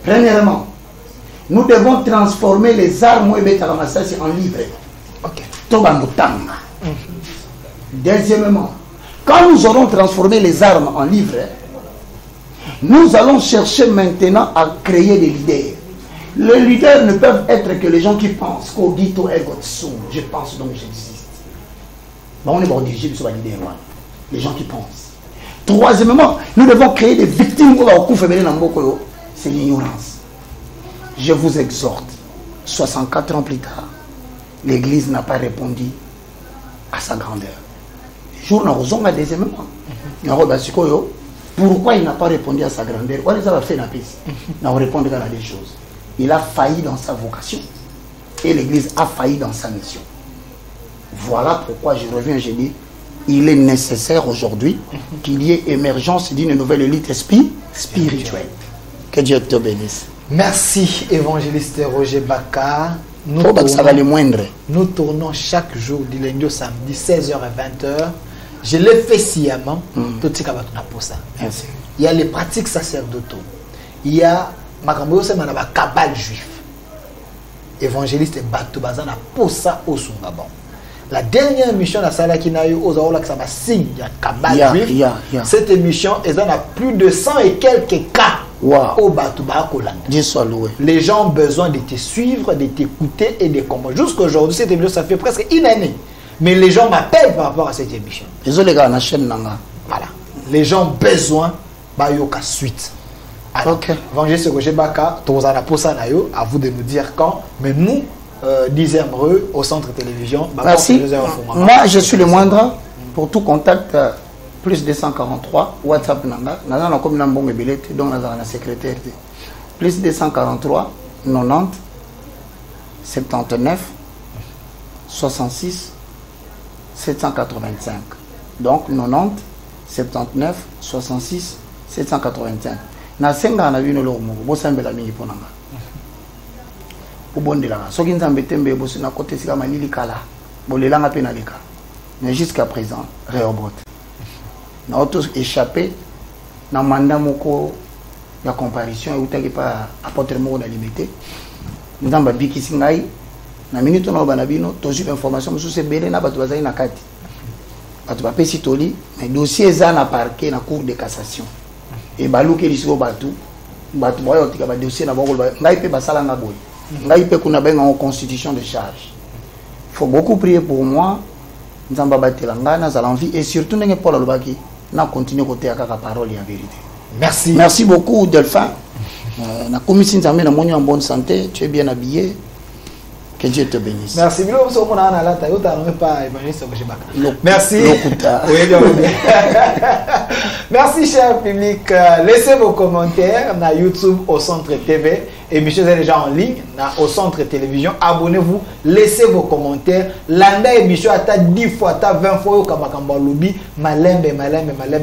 premièrement, nous devons transformer les armes en livres. Deuxièmement, quand nous aurons transformé les armes en livres, nous allons chercher maintenant à créer des leaders. Les leaders ne peuvent être que les gens qui pensent qu'Ogito et Gotsu, je pense donc j'existe. On est dirigé sur les leaders. Les gens qui pensent. Troisièmement, nous devons créer des victimes. C'est l'ignorance. Je vous exhorte, 64 ans plus tard, l'Église n'a pas répondu à sa grandeur. Jour n'a deuxièmement. Pourquoi il n'a pas répondu à sa grandeur? Il a répondu à des choses. Il a failli dans sa vocation et l'Église a failli dans sa mission. Voilà pourquoi je reviens, je dis, il est nécessaire aujourd'hui qu'il y ait émergence d'une nouvelle élite spirituelle. Que Dieu te bénisse. Merci, évangéliste Roger Baka. Nous tournons chaque jour du lundi au samedi, 16h à 20h. Je l'ai fait sciemment. Merci. Il y a les pratiques sacerdotaux. Il y a ma cabale juif. Évangéliste Batou Bazana pour ça au Sungabon. La dernière émission de la salle qui n'a eu aux Aola ça va signe il y a cabale juif. Cette émission est dans plus de 100 et quelques cas. Au Batou Bakoland. Les gens ont besoin de te suivre, de t'écouter et de comprendre. Jusqu'à aujourd'hui, cette émission, ça fait presque une année. Mais les gens m'appellent par rapport à cette émission. Désolé, gars, la chaîne Nanga. Voilà. Les gens ont besoin de suite. Alors, Évangéliste Roger Baka, à vous de nous dire quand. Mais nous, 10e rue, au centre télévision. Merci. Moi, je suis le moindre. Pour tout contact, plus 243, WhatsApp Nanga. Nous avons comme un bon billet, donc nous avons la secrétaire. Plus 243, 90, 79, 66, 785. Donc 90, 79, 66, 785. Na senga na bino lo mo bo sambela mingi pona nga. Ubondela soki nzambe tembe bo sina côté sika malili kala. Bolelanga pe na leka. Mais jusqu'à présent, réobot. Na auto échappé na mandat moko ya comparution et utaki pa apporter mo na limité. Nzamba biki singai Na minute on a banabino, tozu information mosusu ebele na bato bazali na kati. Bato bapesi toli, mais dossier eza na parquet na cour de cassation. Et baluki lisiko bato boyo tika ba dossier na bango ngai pe basala nga boy. Ngai pe kuna benga en constitution de charge. Il faut beaucoup prier pour moi. Nzamba batela nga na zala envie et surtout ndenge Paul Lobaki na continuer côté ya kaka parole ya vérité. Merci. Merci beaucoup Delphin. Na commission nzambe na moni en bonne santé, tu es bien habillé. Que Dieu te bénisse. Merci. Merci. Merci, cher public. Laissez vos commentaires dans YouTube au Centre TV. Émission est déjà en ligne au Centre Télévision. Abonnez-vous. Laissez vos commentaires. Landa émission à 10 fois, à 20 fois au Kamakamba Lobby. Malembe.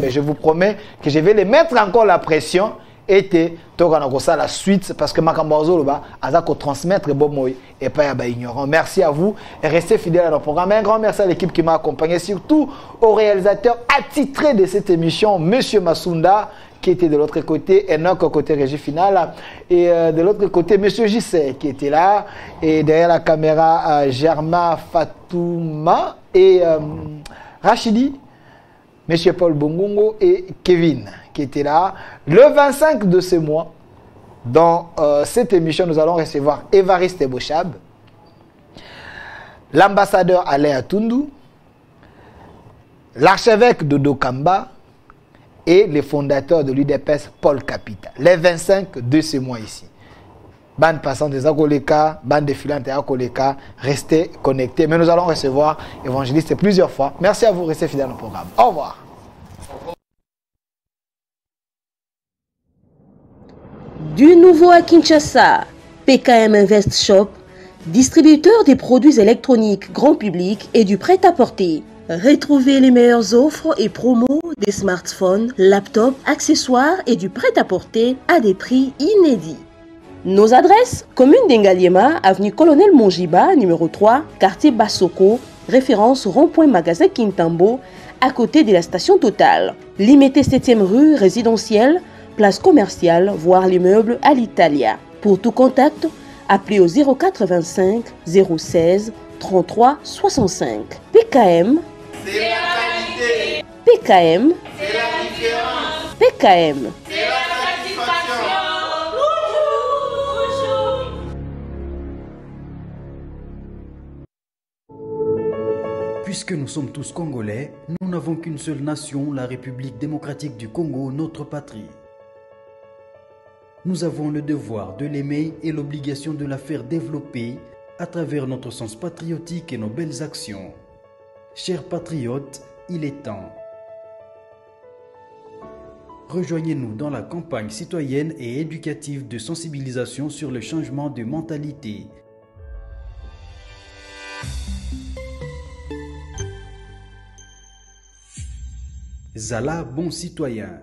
Je vous promets que je vais les mettre encore la pression. Et la suite parce que Makambazo a transmettre Bomoy et pas ignorant. Merci à vous et restez fidèles à notre programme. Un grand merci à l'équipe qui m'a accompagné, surtout au réalisateur attitré de cette émission, Monsieur Masunda, qui était de l'autre côté, Enoch côté régie finale, et de l'autre côté, Monsieur Jissé qui était là, et derrière la caméra, Germain Fatouma et Rachidi, Monsieur Paul Bongongo et Kevin qui était là. Le 25 de ce mois, dans cette émission, nous allons recevoir Évariste Bochab, l'ambassadeur Alain Atundu, l'archevêque Dodo Kamba et le fondateur de l'UDPS, Paul Capita. Les 25 de ce mois ici. Bande passante des Akoleka, bande défilante des Akoleka, restez connectés. Mais nous allons recevoir évangéliste plusieurs fois. Merci à vous, restez fidèles au programme. Au revoir. Du nouveau à Kinshasa, PKM Invest Shop, distributeur des produits électroniques grand public et du prêt-à-porter. Retrouvez les meilleures offres et promos des smartphones, laptops, accessoires et du prêt-à-porter à des prix inédits. Nos adresses: commune d'Engaliema, avenue Colonel Mongiba, numéro 3, quartier Bassoko, référence rond-point magasin Kintambo, à côté de la station Total. Limité 7e rue résidentielle, place commerciale, voire l'immeuble à l'Italia. Pour tout contact, appelez au 085 016 33 65. PKM, C'est la qualité. PKM, C'est la différence. PKM. C'est la satisfaction. Puisque nous sommes tous Congolais, nous n'avons qu'une seule nation, la République démocratique du Congo, notre patrie. Nous avons le devoir de l'aimer et l'obligation de la faire développer à travers notre sens patriotique et nos belles actions. Chers patriotes, il est temps. Rejoignez-nous dans la campagne citoyenne et éducative de sensibilisation sur le changement de mentalité. Zala, bon citoyen.